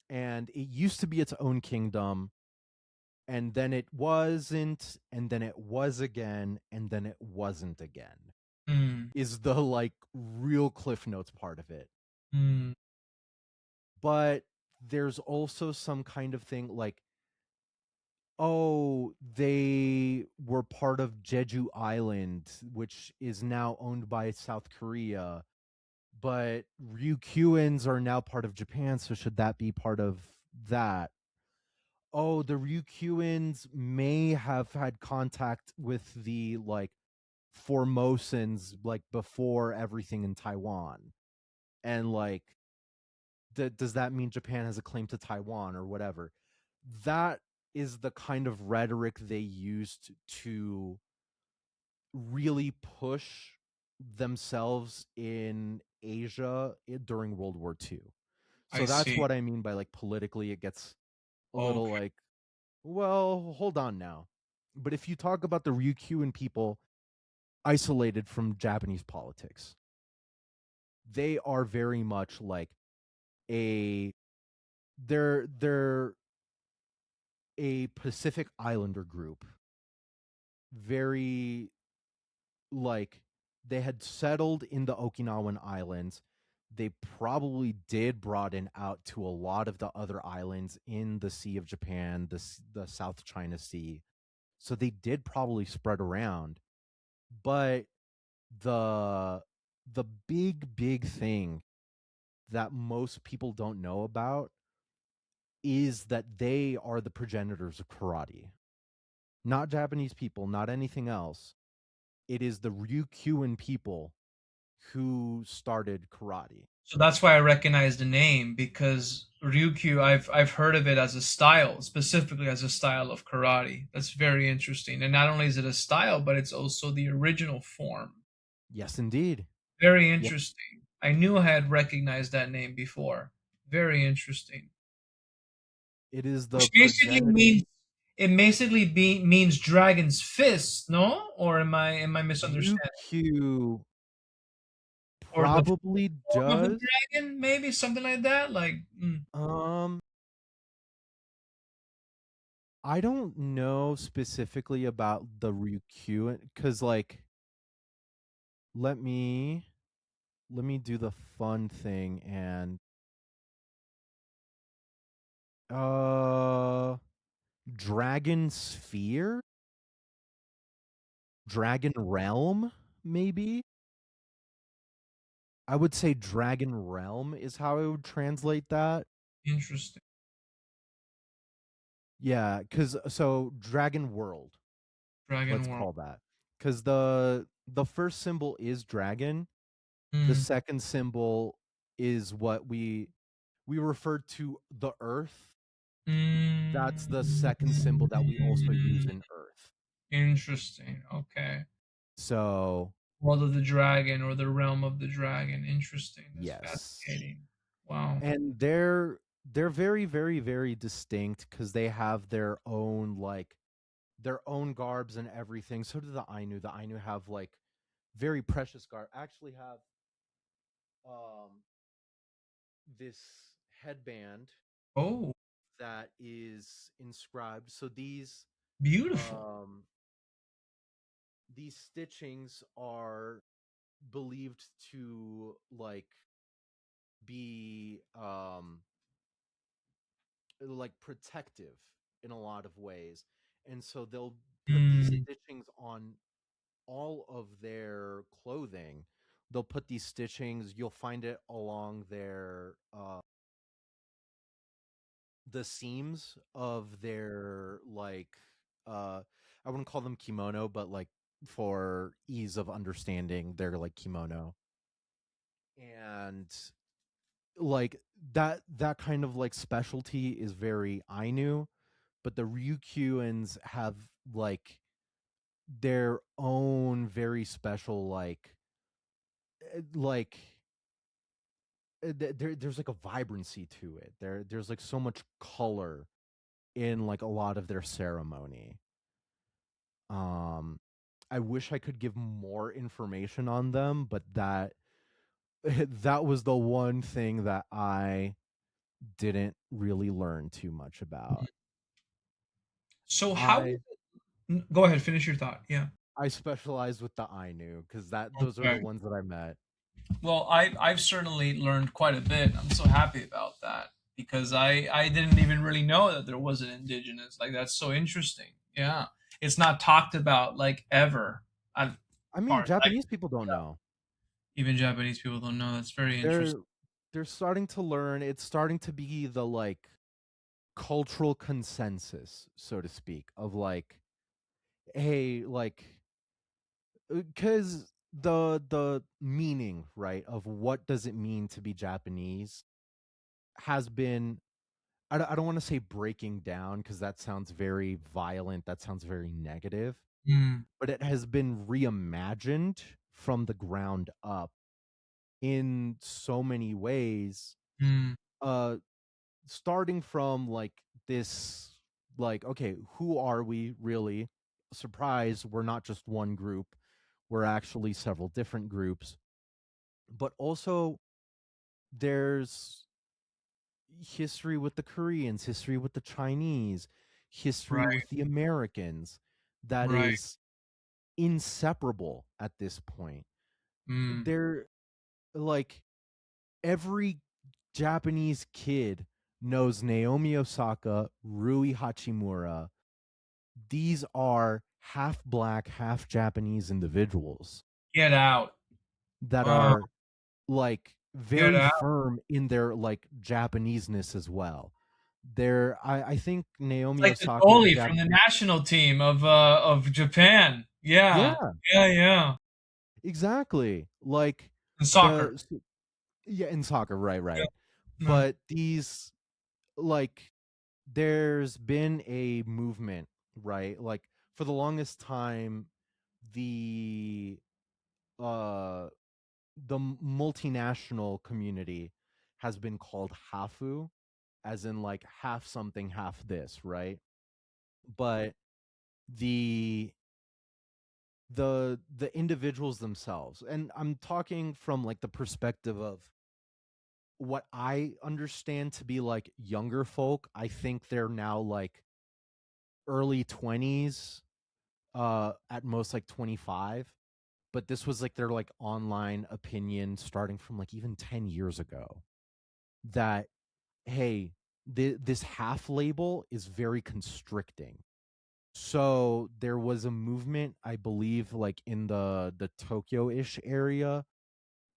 and it used to be its own kingdom, and then it wasn't, and then it was again, and then it wasn't again. Mm. Is the like real Cliff Notes part of it. Mm. But there's also some kind of thing like, oh, they were part of Jeju Island, which is now owned by South Korea, but Ryukyuans are now part of Japan, so should that be part of that? Oh, the Ryukyuans may have had contact with the like Formosans like before everything in Taiwan. And like does that mean Japan has a claim to Taiwan or whatever? That is the kind of rhetoric they used to really push themselves in Asia during World War II. I So that's see. what I mean by like politically it gets a little Okay. like, well, hold on now. But if you talk about the Ryukyuan people isolated from Japanese politics, they are very much like a they're a Pacific Islander group, very like they had settled in the Okinawan Islands. They probably did broaden out to a lot of the other islands in the Sea of Japan, the South China Sea. So they did probably spread around, but the the big thing that most people don't know about is that they are the progenitors of karate. Not Japanese people, not anything else. It is the Ryukyuan people who started karate. So that's why I recognize the name because Ryukyu, I've heard of it as a style, specifically as a style of karate. That's very interesting. And not only is it a style, but it's also the original form. Yes, indeed. Very Yep. interesting. I knew I had recognized that name before. Very interesting. It is the Which basically progenitor. means means dragon's fist, no? Or am I misunderstanding? Ryukyu Or the probably form of a does. dragon, maybe something like that. Like, Um, I don't know specifically about the Ryukyu because, like, let me let me do the fun thing and uh, Dragon Sphere, Dragon Realm, maybe. I would say Dragon Realm is how I would translate that. interesting. Yeah, because so Dragon World, let's Dragon world. call that. Because the first symbol is dragon. The Mm. second symbol is what we refer to the earth. That's the second symbol that we also use Mm. in earth. Interesting. Okay. So World of the dragon or the realm of the dragon. Interesting. That's yes. fascinating. Wow. And they're very distinct because they have their own like their own garbs and everything. So do the Ainu. The Ainu have like very precious garb. Actually have um this headband Oh, that is inscribed. So beautiful. um these stitchings are believed to be like protective in a lot of ways, and so they'll put these Mm, stitchings on all of their clothing. They'll put these stitchings. You'll find it along their the seams of their uh I wouldn't call them kimono, but like for ease of understanding, they're like kimono. And like that kind of like specialty is very Ainu, but the Ryukyuans have like their own very special like there's like a vibrancy to it. There's like so much color in like a lot of their ceremony. Um, I wish I could give more information on them, but that that was the one thing that I didn't really learn too much about. so how I go ahead, finish your thought. Yeah. I specialized with the Ainu because that those are the Okay. ones that I met. Well, I've certainly learned quite a bit. I'm so happy about that because I didn't even really know that there was an indigenous. Like that's so interesting. Yeah, it's not talked about like ever. As I mean, far as I, Japanese people don't know. even Japanese people don't know. That's very They're interesting. they're starting to learn. It's starting to be the like cultural consensus, so to speak, of like, hey, like, because the meaning, right, of what does it mean to be Japanese has been, I don't want to say breaking down because that sounds very violent, that sounds very negative, Mm, but it has been reimagined from the ground up in so many ways, mm, uh starting from like this, like, okay, who are we really? Surprise, we're not just one group, we're actually several different groups. But also there's history with the Koreans, history with the Chinese, history right, with the Americans that right. is inseparable at this point. Mm, They're like, every Japanese kid knows Naomi Osaka, Rui Hachimura. These are half black, half Japanese individuals get out. that Wow. are like Get very out. firm in their like Japaneseness as well. I think It's Naomi like the Osaka is goalie from the national team of Japan. Yeah, Yeah, yeah, yeah. exactly. Like In soccer. the yeah, in soccer, right, Yeah. right. No. But these like there's been a movement, right? Like for the longest time, the uh multinational community has been called hafu, as in like half something, half this, right? But the the individuals themselves, and I'm talking from like the perspective of what I understand to be like younger folk. I think they're now like early 20s, at most like 25, but this was like their like online opinion starting from like even 10 years ago, that hey, this half label is very constricting. So there was a movement, I believe, like in the Tokyo-ish area.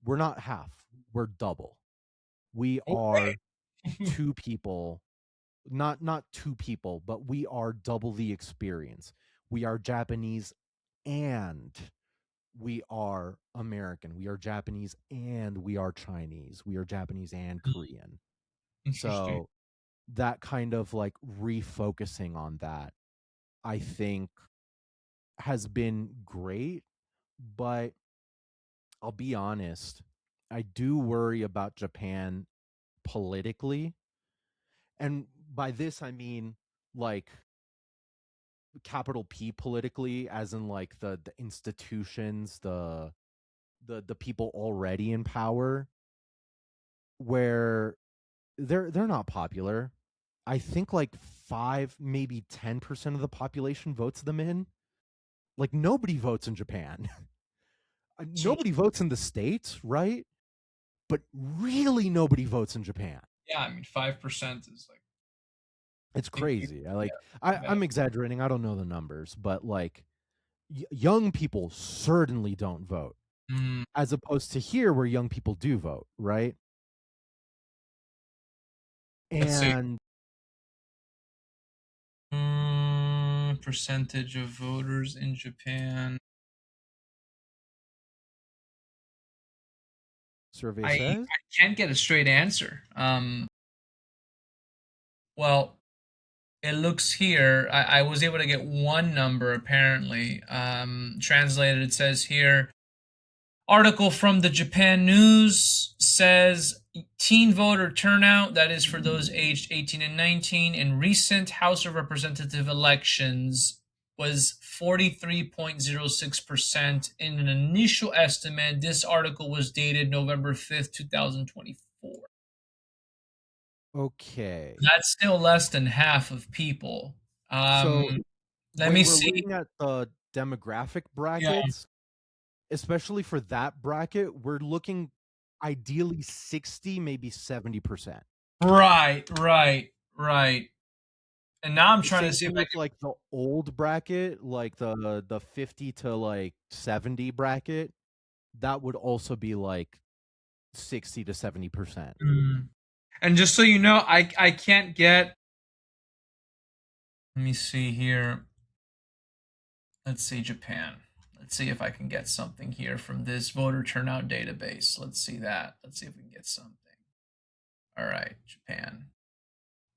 We're not half, we're double. We Okay. are two people, not two people, but we are double the experience. We are Japanese and we are American. We are Japanese and we are Chinese. We are Japanese and Korean. Interesting. So that kind of like refocusing on that, I think, has been great. But I'll be honest, I do worry about Japan politically. And by this, I mean like capital P politically, as in like the institutions, the people already in power, where they're not popular. I think like 5, maybe 10% of the population votes them in. Like nobody votes in Japan. Gee, nobody votes in the States, right? But really nobody votes in Japan. yeah, I mean 5% is like It's big people. crazy. Yeah, yeah. I'm exaggerating. I don't know the numbers, but like young people certainly don't vote, Mm, as opposed to here where young people do vote, right? let's see. And Percentage of voters in Japan. survey I says can't get a straight answer. Well, it looks here. I was able to get one number apparently. Translated, it says here. Article from the Japan News says teen voter turnout, that is for those aged 18 and 19, in recent House of Representative elections was 43.06% in an initial estimate. This article was dated November 5th, 2024. okay. That's still less than half of people. So Let me when we're see. looking at the demographic Yeah. brackets, especially for that bracket, we're looking ideally 60, maybe 70%. Right, right, right. And now I'm trying to Same see if thing I with like the old bracket, like the 50 to like 70 bracket, that would also be like 60 to 70%. can. And just so you know, I can't get. Let me see here. Let's see Japan. Let's see if I can get something here from this voter turnout database. Let's see that. Let's see if we can get something. All right, Japan.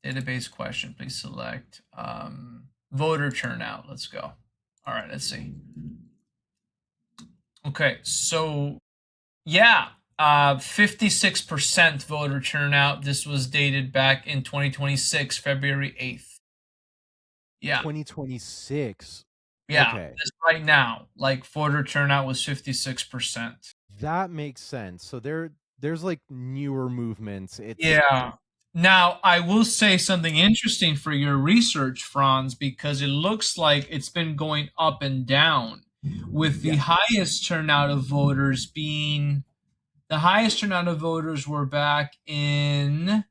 Database question. Please select voter turnout. Let's go. All right, let's see. Okay, so yeah, 56% voter turnout. This was dated back in 2026, February 8th. Yeah, 2026. yeah. Okay. Just right now, like voter turnout was 56%. That makes sense. So there's like newer movements. It's Yeah. Now, I will say something interesting for your research, Franz, because it looks like it's been going up and down, with the yeah, highest turnout of voters being the highest turnout of voters were back in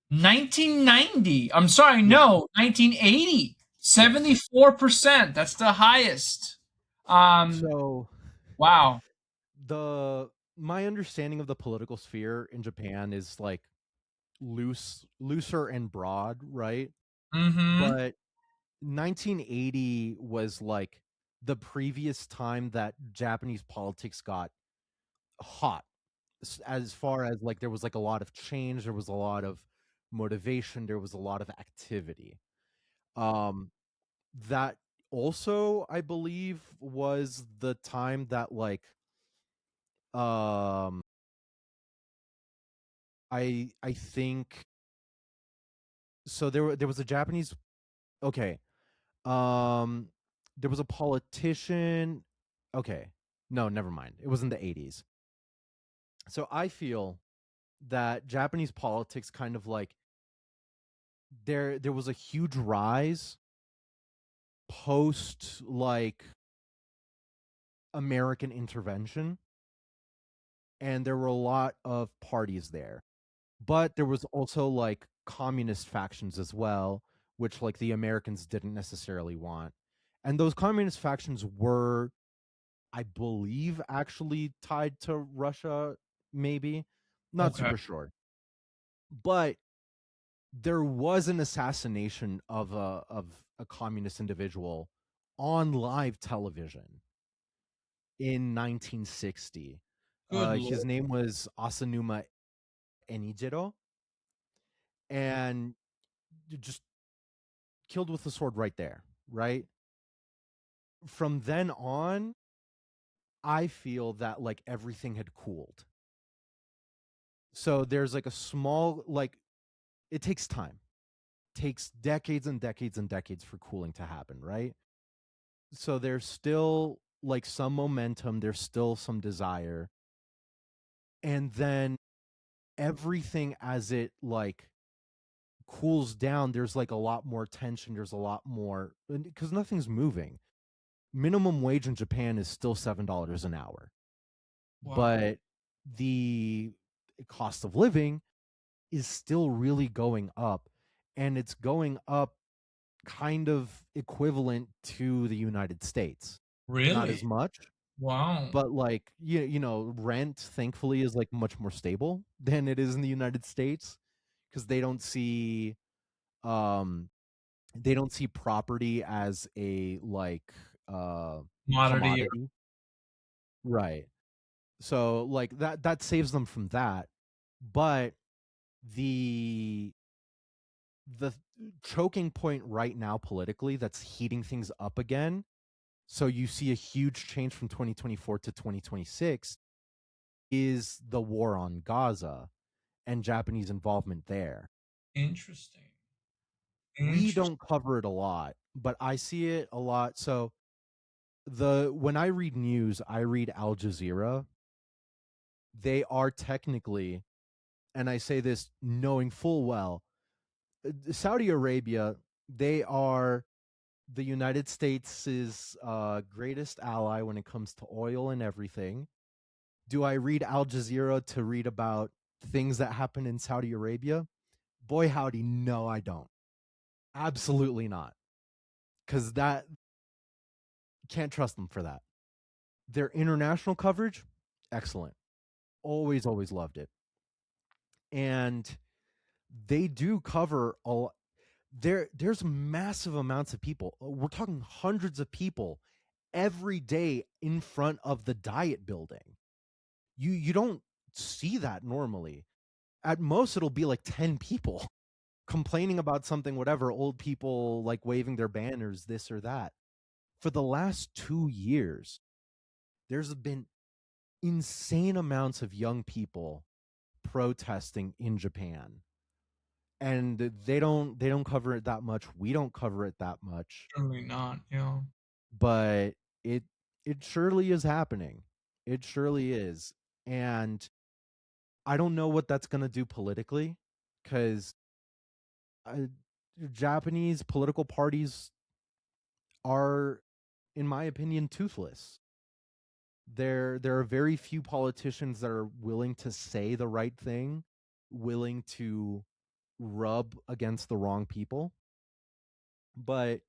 1990. I'm sorry, yeah. no, 1980. Yes. 74%. That's the highest. Um, So wow. the my understanding of the political sphere in Japan is like looser and broad, right? Mm-hmm. But 1980 was like the previous time that Japanese politics got hot, as far as like there was like a lot of change, there was a lot of motivation, there was a lot of activity. Um that also I believe was the time that like um I think so there was a Japanese, okay. Um there was a politician, okay. No, never mind. It was in the 80s. So I feel that Japanese politics kind of like there was a huge rise post like American intervention, and there were a lot of parties there. But there was also like communist factions as well, which like the Americans didn't necessarily want. And those communist factions were, I believe, actually tied to Russia, maybe. Not Okay. super sure. But there was an assassination of a communist individual on live television in 1960. Good His Lord. name was Asanuma Enijiro, and just killed with the sword right there, right? From then on, I feel that like everything had cooled. So there's like a small like it takes time. Takes decades and decades and decades for cooling to happen, right? So there's still like some momentum, there's still some desire. And then everything as it like cools down, there's like a lot more tension, there's a lot more because nothing's moving. minimum wage in Japan is still $7 an hour, Wow. but the cost of living is still really going up, and it's going up kind of equivalent to the United States. Not as Really? much, Wow. but like rent thankfully is like much more stable than it is in the United States because um they don't see property as a like uh Commodity. commodity. Right. So like that saves them from that. But the the choking point right now politically that's heating things up again, so you see a huge change from 2024 to 2026, is the war on Gaza and Japanese involvement there. Interesting. We Interesting. don't cover it a lot, but I see it a lot. So the when I read news, I read Al Jazeera. They are technically, and I say this knowing full well, Saudi Arabia, they are the United States' greatest ally when it comes to oil and everything. Do I read Al Jazeera to read about things that happen in Saudi Arabia? Boy, howdy, no, I don't. Absolutely not. Because that can't trust them for that. Their international coverage, excellent. Always, always loved it. And they do cover a there's massive amounts of people. We're talking hundreds of people every day in front of the diet building. You don't see that normally. At most it'll be like 10 people complaining about something, whatever, old people like waving their banners, this or that. For the last 2 years, there's been insane amounts of young people protesting in Japan. And they don't cover it that much. We don't cover it that much, Surely not. Yeah. but it it surely is happening. It surely is. And I don't know what that's going to do politically cuz Japanese political parties are, in my opinion, toothless. There are very few politicians that are willing to say the right thing, willing to rub against the wrong people. But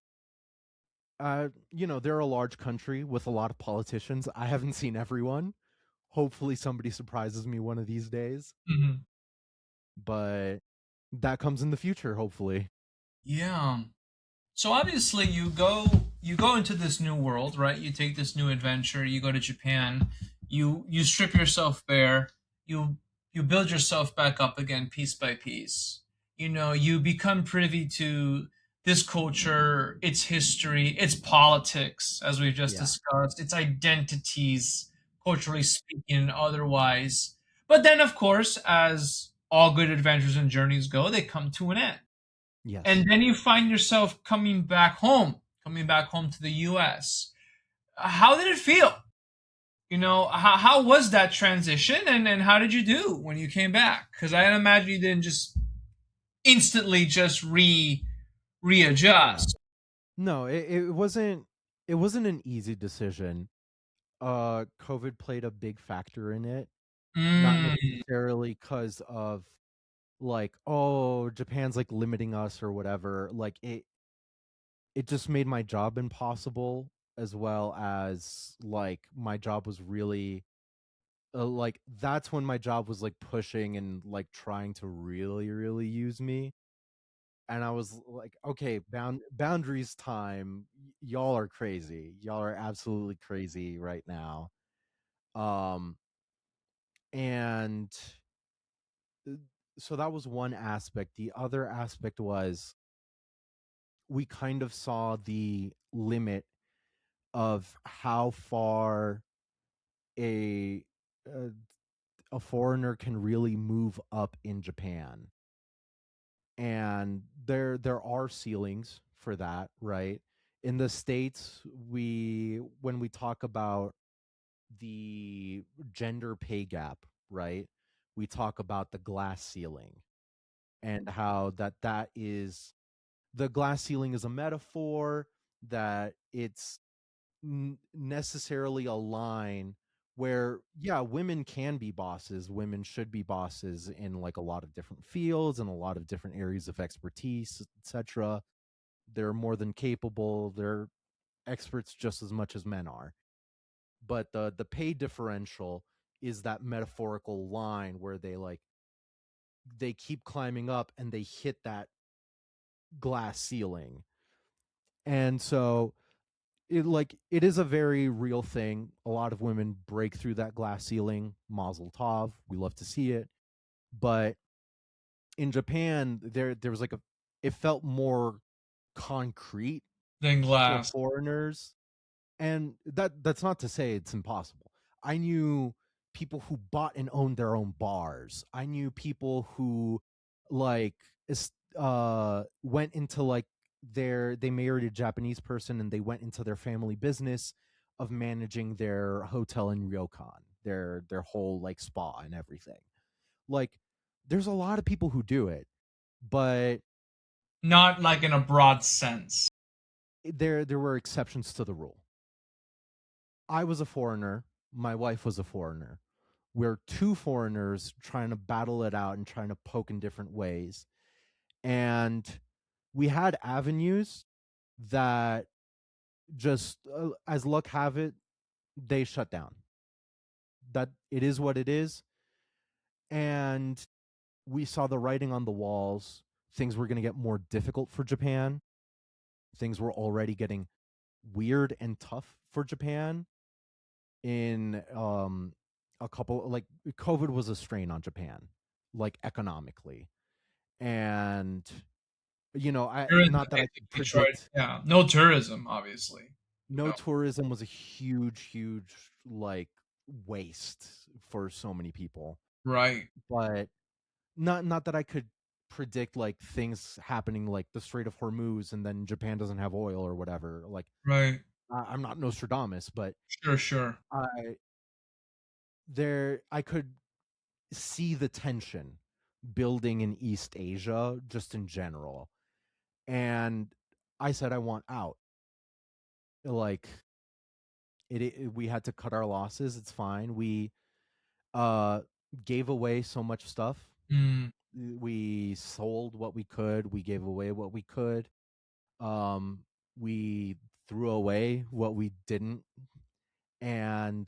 they're a large country with a lot of politicians. I haven't seen everyone. Hopefully somebody surprises me one of these days, Mhm. but that comes in the future, hopefully. Yeah. So obviously you go into this new world, right? You take this new adventure, you go to Japan, you strip yourself bare, you you build yourself back up again piece by piece. You become privy to this culture, its history, its politics, as we've just Yeah. discussed, its identities, culturally speaking and otherwise. But then of course, as all good adventures and journeys go, they come to an end, Yes. and then you find yourself coming back home to the US. How did it feel? How was that transition, and how did you do when you came back? Because I imagine you didn't just instantly just Yeah. readjust. No, it wasn't an easy decision. COVID played a big factor in it, not Mm, necessarily cuz of like, oh, Japan's like limiting us or whatever. Like it just made my job impossible, as well as like my job was really like that's when my job was like pushing and like trying to really really use me, and I was like, okay, boundaries time. Y'all are crazy, y'all are absolutely crazy right now. um and so that was one aspect. The other aspect was we kind of saw the limit of how far a a, a foreigner can really move up in Japan. And there are ceilings for that, right? In the States, we when we talk about the gender pay gap, right? We talk about the glass ceiling and how that is the glass ceiling is a metaphor, that it's necessarily a line where, yeah, women can be bosses, women should be bosses in like a lot of different fields and a lot of different areas of expertise, etc. They're more than capable, they're experts just as much as men are. But the pay differential is that metaphorical line where they keep climbing up and they hit that glass ceiling. And so it is a very real thing. A lot of women break through that glass ceiling. Mazel tov. We love to see it. But in Japan, there was like a it felt more concrete Than for glass. foreigners. And that's not to say it's impossible. I knew people who bought and owned their own bars. I knew people who like went into like they married a Japanese person and they went into their family business of managing their hotel in ryokan, their whole like spa and everything. Like there's a lot of people who do it, but Not like in a broad sense. there were exceptions to the rule. I was a foreigner, my wife was a foreigner. We're two foreigners trying to battle it out and trying to poke in different ways. And we had avenues that just, as luck have it, they shut down. That it is what it is. And we saw the writing on the walls. Things were going to get more difficult for Japan. Things were already getting weird and tough for Japan in a couple, like COVID was a strain on Japan, like economically. And I Tourism not that I could basically destroyed. predict. Yeah, no tourism, obviously. No tourism was a huge like waste for so many people. Right, But not that I could predict like things happening like the Strait of Hormuz and then Japan doesn't have oil or whatever. Like right. I'm not Nostradamus, but Sure, sure. I I could see the tension building in East Asia just in general. And I said I want out. Like we had to cut our losses. It's fine. We uh gave away so much stuff. Mm, We sold what we could. We gave away what we could. Um we threw away what we didn't and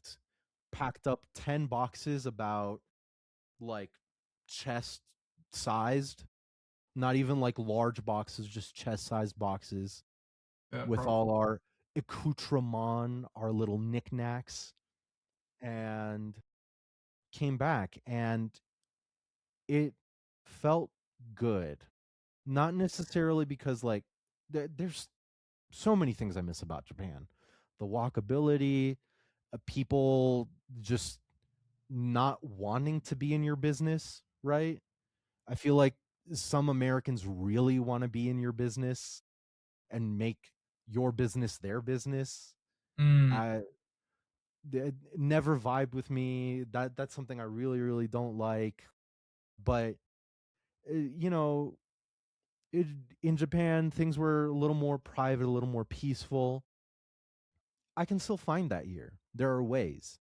packed up 10 boxes about like chest sized, not even like large boxes, just chest sized boxes yeah, with all our accoutrement, our little knickknacks, and came back. And it felt good. Not necessarily because, like, there's so many things I miss about Japan. The walkability, people just not wanting to be in your business, right? I feel like some Americans really want to be in your business and make your business their business. mm, I it never vibed with me. That's something I really don't like. But you know, it, in Japan things were a little more private, a little more peaceful. I can still find that here. There are ways.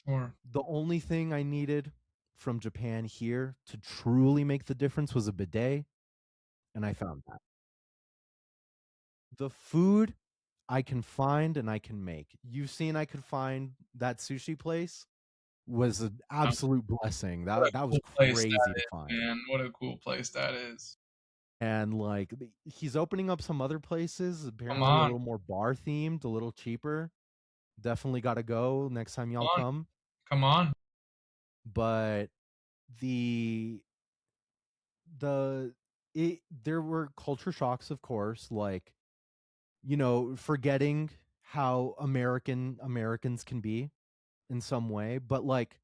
sure. The only thing I needed from Japan here to truly make the difference was a bidet, and I found that. The food I can find and I can make. You've seen I could find that sushi place was an Wow, absolute blessing. what a That was cool place crazy that to is, find. man. What a cool place that is. And like he's opening up some other places, Come apparently a on, little more bar themed, a little cheaper. Definitely got to go next time come y'all on, come. come on. But the the there were culture shocks, of course, like forgetting how Americans can be in some way, but like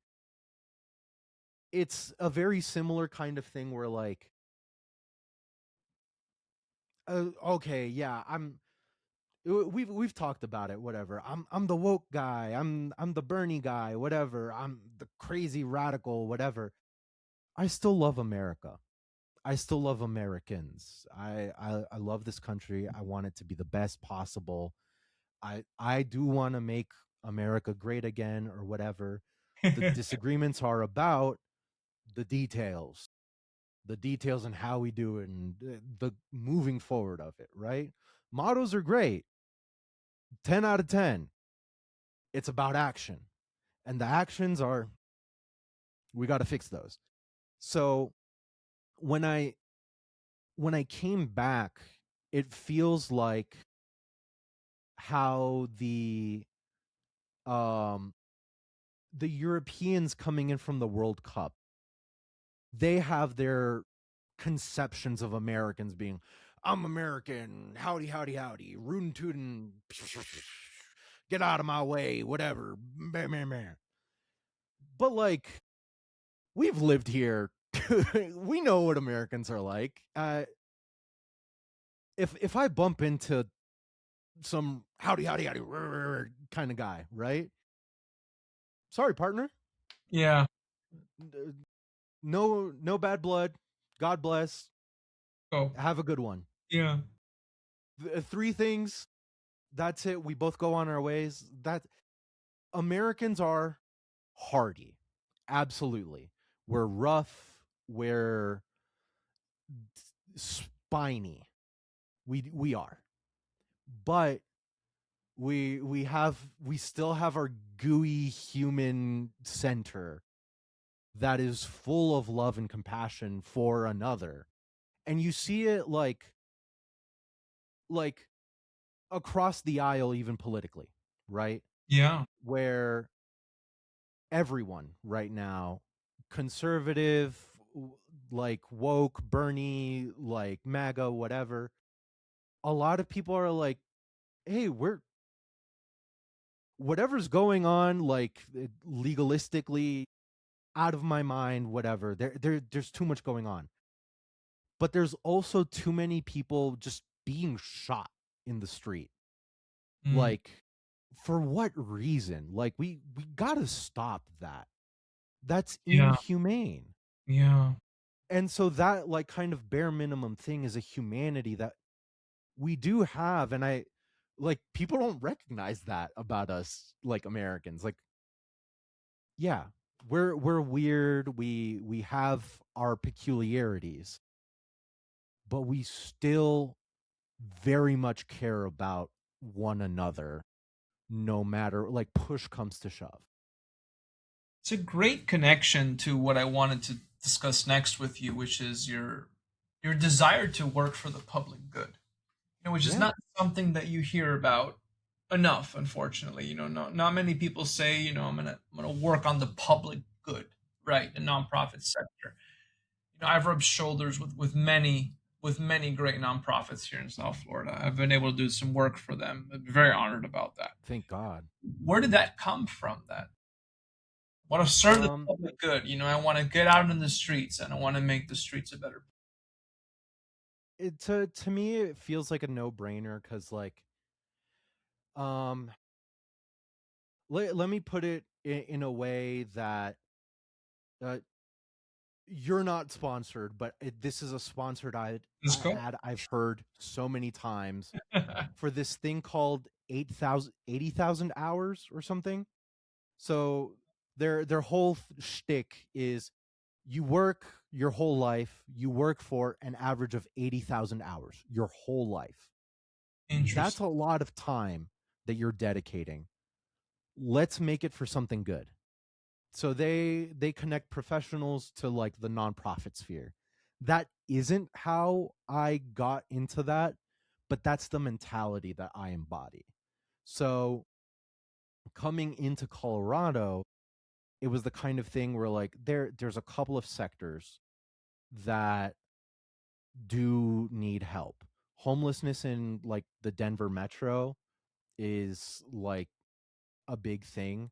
it's a very similar kind of thing where like okay, yeah, we've talked about it, whatever. I'm the woke guy, I'm the Bernie guy, whatever. I'm the crazy radical, whatever. I still love America. I still love Americans. I love this country. I want it to be the best possible. I do want to make America great again or whatever. The disagreements are about the details, the details and how we do it and the moving forward of it, right? Mottos are great. 10 out of 10. It's about action. And the actions are we got to fix those. So when I came back, it feels like how um the Europeans coming in from the World Cup, they have their conceptions of Americans being, I'm American, howdy, howdy, howdy, rootin' tootin', get out of my way, whatever. Meh, meh, meh. But like, we've lived here. We know what Americans are like. If I bump into some howdy, howdy, howdy kind of guy, right? Sorry, partner. Yeah. No bad blood. God bless. Oh. Have a good one. Yeah. Three things. That's it. We both go on our ways. That Americans are hardy. Absolutely. We're rough. We're spiny. We are. But we still have our gooey human center that is full of love and compassion for another. And you see it like across the aisle, even politically, right? Yeah. Where everyone right now, conservative, like woke, Bernie, like MAGA, whatever, a lot of people are like, hey, we're whatever's going on, like legalistically, out of my mind, whatever. There's too much going on. But there's also too many people just being shot in the street. Mm. Like, for what reason? Like, we gotta stop that. That's Yeah. inhumane. Yeah. And so that like kind of bare minimum thing is a humanity that we do have. And I like people don't recognize that about us, like Americans. Like, yeah, we're weird. We have our peculiarities, but we still very much care about one another, no matter like push comes to shove. It's a great connection to what I wanted to discuss next with you, which is your desire to work for the public good. Which is Yeah, not something that you hear about enough, unfortunately. Not many people say, I'm gonna work on the public good, right? The nonprofit sector. I've rubbed shoulders with many great nonprofits here in South Florida. I've been able to do some work for them. I'm very honored about that. thank God. Where did that come from? That I want to serve the Um, public good. I want to get out in the streets and I want to make the streets a better. it to me it feels like a no brainer because like um let me put it in a way that uh, you're not sponsored, but this is a sponsored Let's go. ad I've heard so many times for this thing called 80,000 hours or something. So their whole shtick is you work your whole life, you work for an average of 80,000 hours your whole life. That's Interesting. a lot of time that you're dedicating. Let's make it for something good. So they connect professionals to like the nonprofit sphere. That isn't how I got into that, but that's the mentality that I embody. So coming into Colorado, it was the kind of thing where like there's a couple of sectors that do need help. Homelessness in like the Denver metro is like a big thing.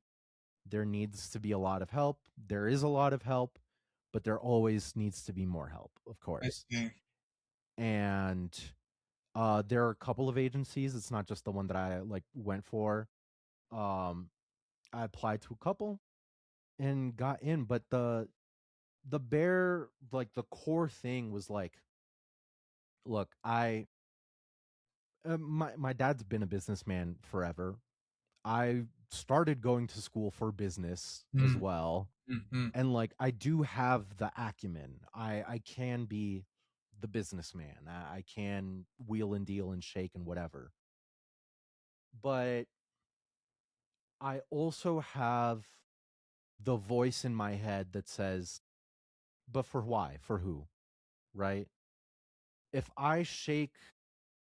There needs to be a lot of help. There is a lot of help, but there always needs to be more help, of I course. see. And there are a couple of agencies. It's not just the one that I like went for. Um, I applied to a couple and got in, but the bare like the core thing was like, look, my dad's been a businessman forever. I started going to school for business as Mm, well, mm, and like I do have the acumen. I can be the businessman. I can wheel and deal and shake and whatever. But I also have the voice in my head that says, "But for why? For who?" Right? If I shake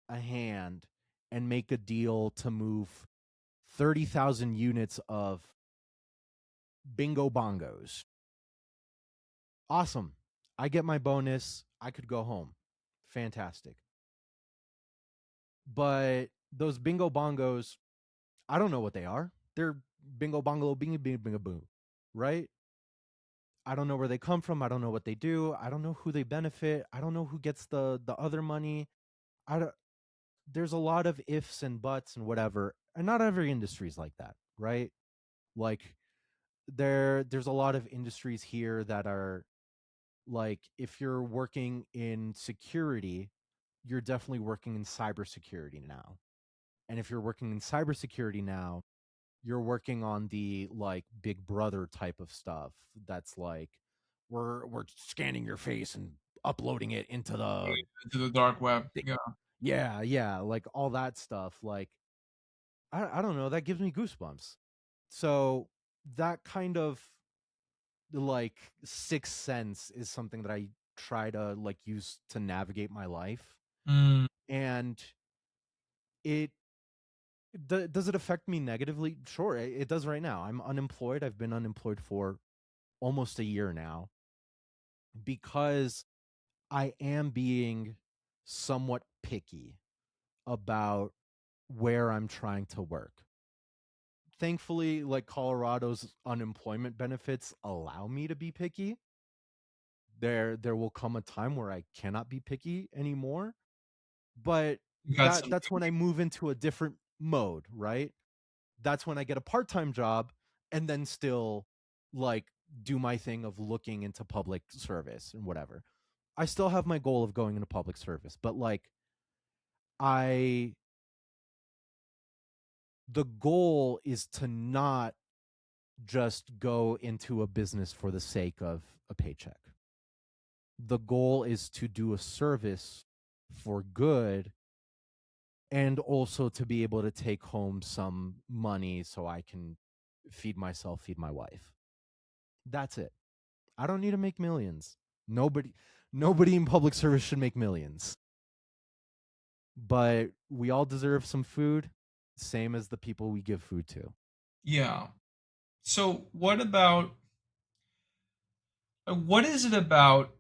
a hand and make a deal to move 30,000 units of bingo bongos, awesome. I get my bonus. I could go home. Fantastic. But those bingo bongos, I don't know what they are. They're bingo bongo, bingo, bingo, bingo, boo, right? I don't know where they come from. I don't know what they do. I don't know who they benefit. I don't know who gets the other money. I don't, there's a lot of ifs and buts and whatever. And not every industry is like that, right? Like there's a lot of industries here that are like if you're working in security, you're definitely working in cybersecurity now. And if you're working in cybersecurity now, you're working on the like Big Brother type of stuff. That's like we're scanning your face and uploading it into the to the dark web. thing. Yeah. Yeah, yeah, like all that stuff. Like I don't know, that gives me goosebumps. So that kind of like sixth sense is something that I try to like use to navigate my life. Mm, And it does it affect me negatively? Sure, it does right now. I'm unemployed. I've been unemployed for almost a year now because I am being somewhat picky about where I'm trying to work. Thankfully, like Colorado's unemployment benefits allow me to be picky. There will come a time where I cannot be picky anymore, but you got some. that's when I move into a different mode, right? That's when I get a part-time job and then still like do my thing of looking into public service and whatever. I still have my goal of going into public service, but like I the goal is to not just go into a business for the sake of a paycheck. The goal is to do a service for good and also to be able to take home some money so I can feed myself, feed my wife. That's it. I don't need to make millions. Nobody in public service should make millions. But we all deserve some food, same as the people we give food to. Yeah. So what is it about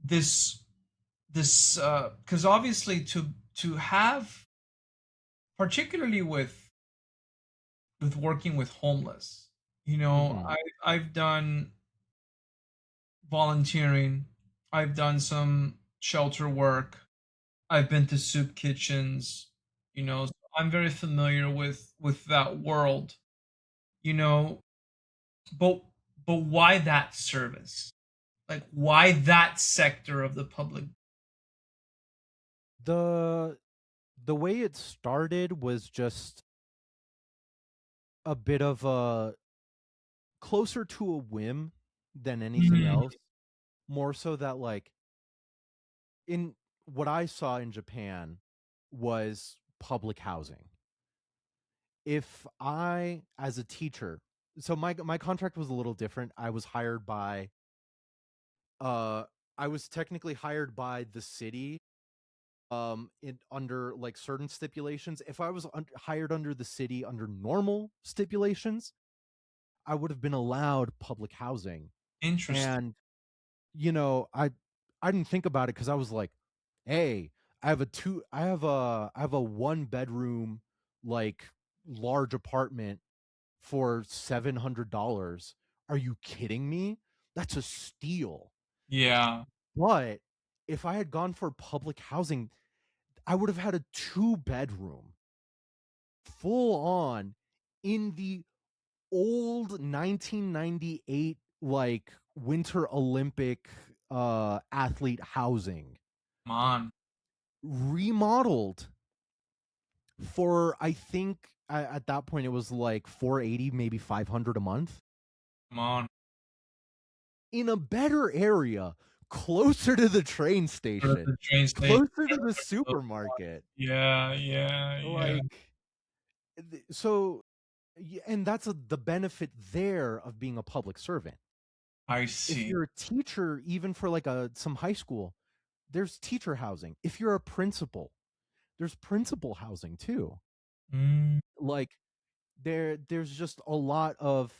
this because obviously to have, particularly with working with homeless, Mhm. I've done volunteering, I've done some shelter work, I've been to soup kitchens, so I'm very familiar with that world, you know but why that service? Like, why that sector of the public? The the way it started was just a bit of a closer to a whim than anything Mm, else. More so that like in what I saw in Japan was public housing. If I as a teacher, so my contract was a little different. I was hired by uh I was technically hired by the city in under like certain stipulations. If I was hired under the city under normal stipulations, I would have been allowed public housing. interesting. And I didn't think about it cuz I was like, "Hey, I have a one bedroom like large apartment for $700. Are you kidding me? That's a steal." Yeah, But if I had gone for public housing, I would have had a two-bedroom, full on, in the old 1998 like Winter Olympic athlete housing, come on. remodeled for I think at that point it was like 480, maybe 500 a month Come on. in a better area, closer to the train Or at station, the train station. closer to the supermarket. Yeah, yeah, yeah. Like, so, and that's the benefit there of being a public servant. I If see. you're a teacher, even for like some high school, there's teacher housing. If you're a principal, there's principal housing too. Mm, Like, there's just a lot of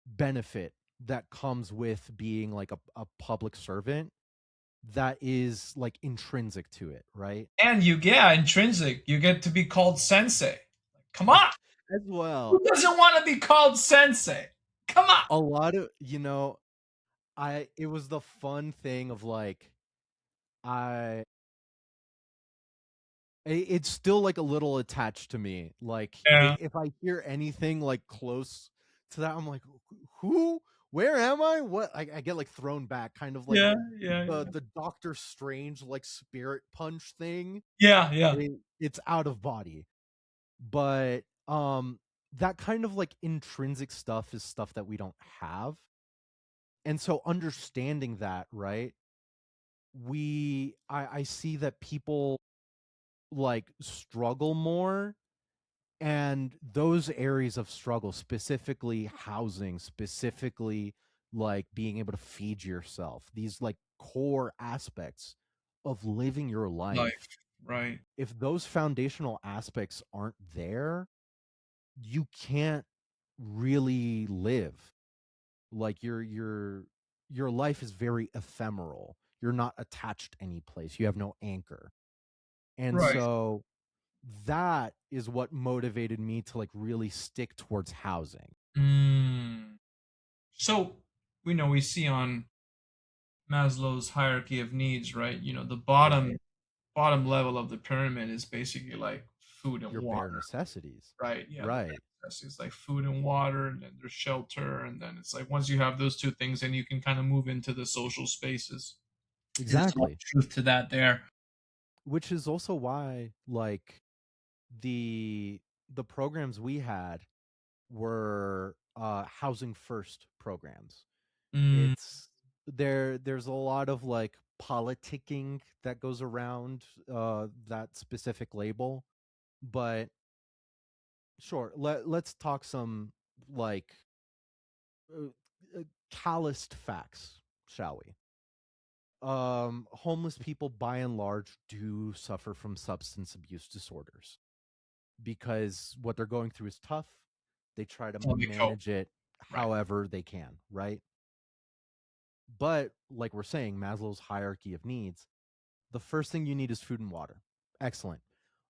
benefit that comes with being like a public servant that is like intrinsic to it, right? and you get intrinsic. You get to be called sensei. Come on. As well. Who doesn't want to be called sensei? Come on. A lot of, I it was the fun thing of like I it's still like a little attached to me. Like Yeah, if I hear anything like close to that, I'm like, who? Where am I? What? I get like thrown back, kind of like yeah, yeah, the Doctor Strange like spirit punch thing. yeah, yeah. It's out of body, but that kind of like intrinsic stuff is stuff that we don't have, and so understanding that, right? I see that people like struggle more, and those areas of struggle, specifically housing, specifically like being able to feed yourself, these like core aspects of living your life, Life, right? if those foundational aspects aren't there, you can't really live. Like your life is very ephemeral. You're not attached any place. You have no anchor. And Right. so that is what motivated me to like really stick towards housing. Mm. So we see on Maslow's hierarchy of needs, right? The bottom Right. bottom level of the pyramid is basically like food and Your bare water, necessities. right? Yeah, the Right. bare necessities like food and water, and then there's shelter, and then it's like once you have those two things, then you can kind of move into the social spaces. There's a lot of Exactly. truth to that there. Which is also why like the the programs we had were housing first programs. Mm, It's there's a lot of like politicking that goes around that specific label, but sure, let's talk some like uh, calloused facts, shall we? Homeless people by and large do suffer from substance abuse disorders because what they're going through is tough. They try to how they cope, manage it right? however they can, right? But like we're saying, Maslow's hierarchy of needs, the first thing you need is food and water. Excellent.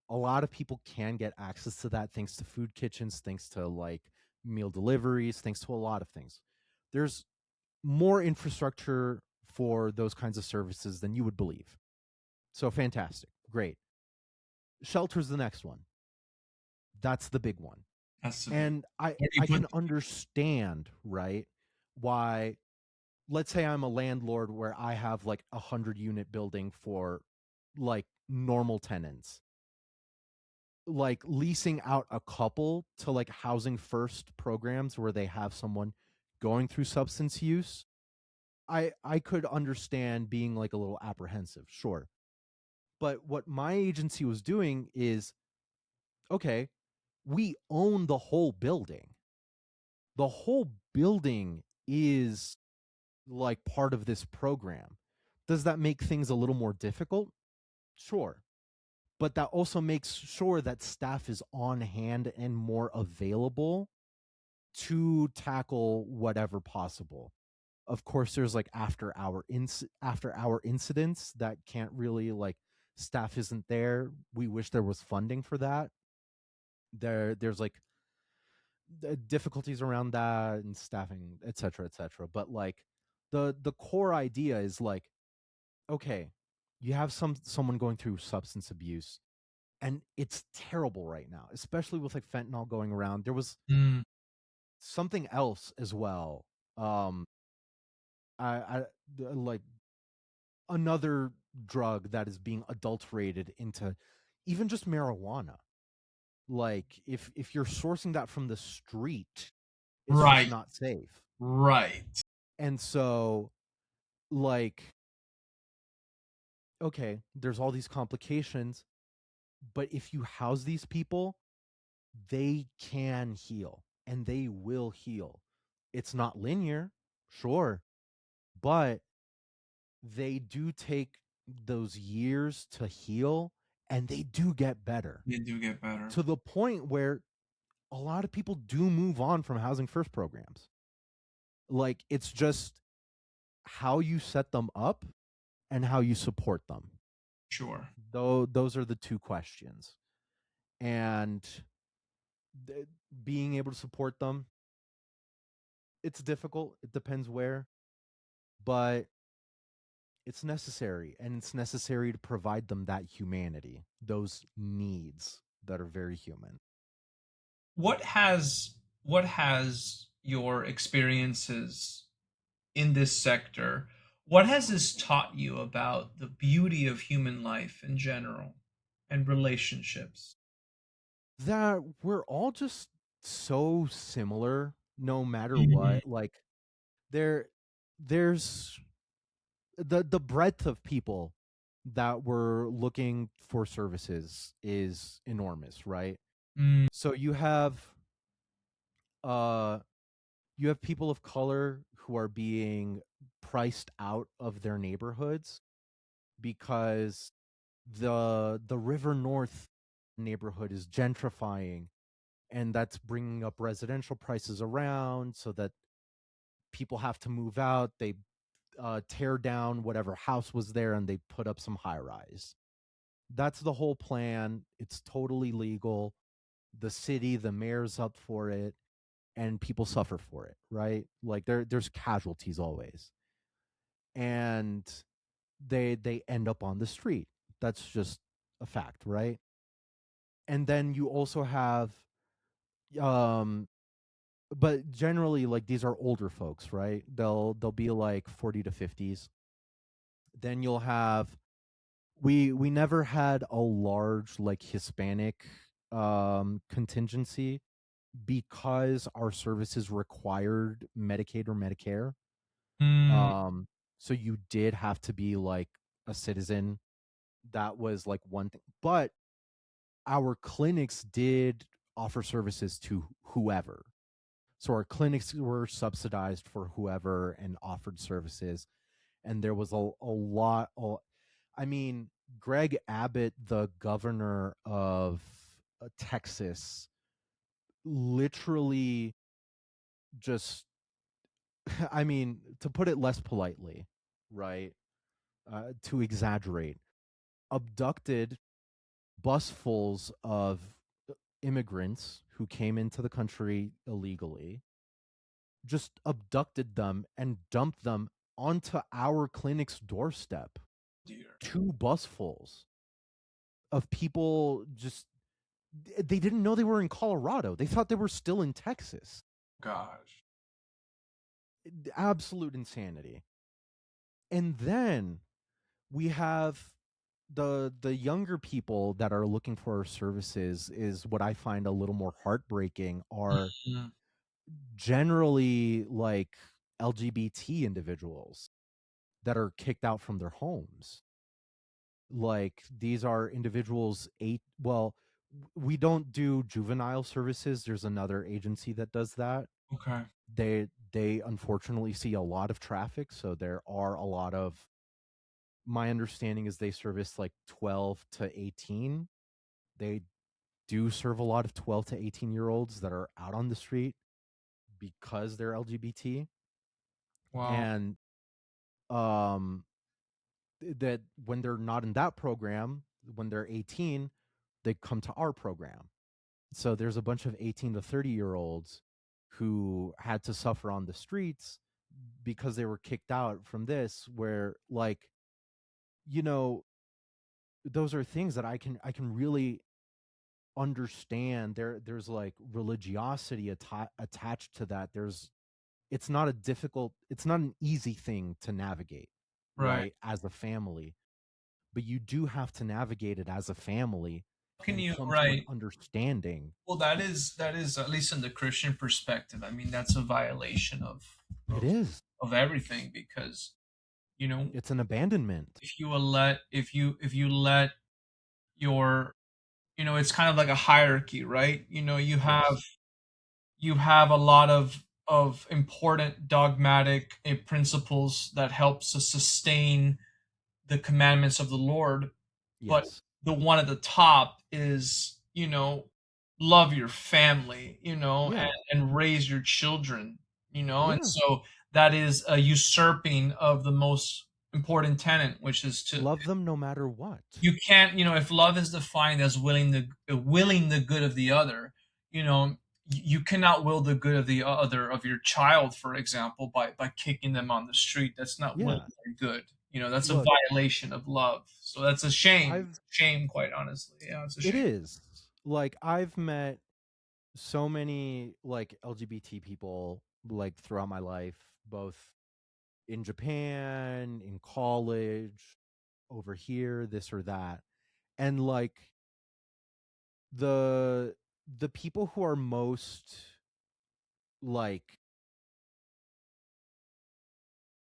A lot of people can get access to that thanks to food kitchens, thanks to like meal deliveries, thanks to a lot of things. There's more infrastructure for those kinds of services than you would believe. So fantastic. Great. Shelter's the next one. That's the big one. That's the big. And I Where do you I put? can understand, right? Why, let's say I'm a landlord where I have like 100-unit building for like normal tenants. Like leasing out a couple to like housing first programs where they have someone going through substance use, I could understand being like a little apprehensive, sure. But what my agency was doing is, okay, we own the whole building. The whole building is like part of this program. Does that make things a little more difficult? Sure. But that also makes sure that staff is on hand and more available to tackle whatever possible. Of course, there's like after hour incidents that can't really like, staff isn't there. We wish there was funding for that. There's like difficulties around that and staffing, etc., etc. But like the core idea is like, okay, you have someone going through substance abuse, and it's terrible right now, especially with like fentanyl going around. There was Mm, something else as well. Um, I like another drug that is being adulterated into even just marijuana. Like if you're sourcing that from the street, it's just Right. not safe. Right. And so, like, okay, there's all these complications, but if you house these people, they can heal and they will heal. It's not linear, sure, but they do take those years to heal and they do get better They do get better. to the point where a lot of people do move on from housing first programs. Like, it's just how you set them up and how you support them. Sure. Though those are the two questions. And th- being able to support them, it's difficult. It depends where, but it's necessary, and it's necessary to provide them that humanity, those needs that are very human. What has your experiences in this sector, what has this taught you about the beauty of human life in general and relationships? That we're all just so similar no matter Mhm. what. Like, there's the breadth of people that were looking for services is enormous, right? Mm, So uh you have people of color who are being priced out of their neighborhoods because the River North neighborhood is gentrifying, and that's bringing up residential prices around so that people have to move out. They tear down whatever house was there and they put up some high rise. That's the whole plan. It's totally legal. The city, the mayor's up for it, and people suffer for it, right? Like, there's casualties always. And they end up on the street. That's just a fact, right? And then you also have um but generally, like, these are older folks, right? They'll be like 40 to 50s. Then you'll have we never had a large like Hispanic contingency because our services required Medicaid or Medicare. mm, Um so you did have to be like a citizen. That was like one thing. But our clinics did offer services to whoever. So our clinics were subsidized for whoever and offered services. And there was a lot. I mean, Greg Abbott, the governor of Texas, literally just, I mean, to put it less politely, right? To exaggerate, abducted busfuls of immigrants who came into the country illegally, just abducted them and dumped them onto our clinic's doorstep. dear. Two busfuls of people just, they didn't know they were in Colorado. They thought they were still in Texas. Gosh. Absolute insanity. And then we have the younger people that are looking for our services is what I find a little more heartbreaking, are Mm, generally like LGBT individuals that are kicked out from their homes. Like, these are individuals we don't do juvenile services. There's another agency that does that. okay. They unfortunately see a lot of traffic, so there are a lot of, my understanding is they service like 12 to 18. They do serve a lot of 12 to 18-year-olds that are out on the street because they're LGBT. Wow. And um that when they're not in that program, when they're 18, they come to our program. So there's a bunch of 18 to 30-year-olds who had to suffer on the streets because they were kicked out from this, where, like, you know, those are things that I can really understand. There's like religiosity attached to that. It's not an easy thing to navigate, Right. right, as a family, but you do have to navigate it as a family can and you, come to an right? understanding. Well, that is at least in the Christian perspective. I mean, that's a violation It of is. of everything because you know It's an abandonment. if you let your it's kind of like a hierarchy, right? Yes. You have a lot of important dogmatic principles that helps to sustain the commandments of the Lord, but Yes. the one at the top is, love your family, Yeah. and raise your children, and Yeah. so that is a usurping of the most important tenet, which is to Love them no matter what. you can't, if love is defined as willing the good of the other, you cannot will the good of the other of your child, for example, by kicking them on the street. That's not willing Yeah. their good. That's a Look, violation of love. So that's a shame. I've Shame, quite honestly. Yeah, it's a it shame. is. Like I've met so many like LGBT people like throughout my life, both in Japan, in college, over here, this or that. And like the the people who are most like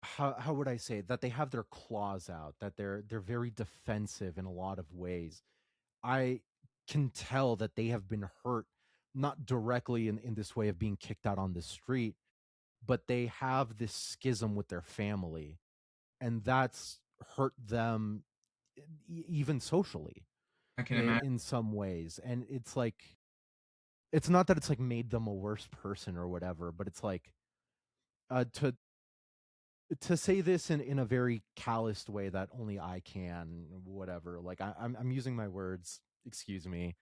how would I say it? That they have their claws out, that they're very defensive in a lot of ways. I can tell that they have been hurt, not directly in this way of being kicked out on the street, but they have this schism with their family, and that's hurt them even socially I can imagine. in some ways. And it's like it's not that it's like made them a worse person or whatever, but it's like to say this in a very calloused way that only I can, whatever. Like I'm using my words, excuse me,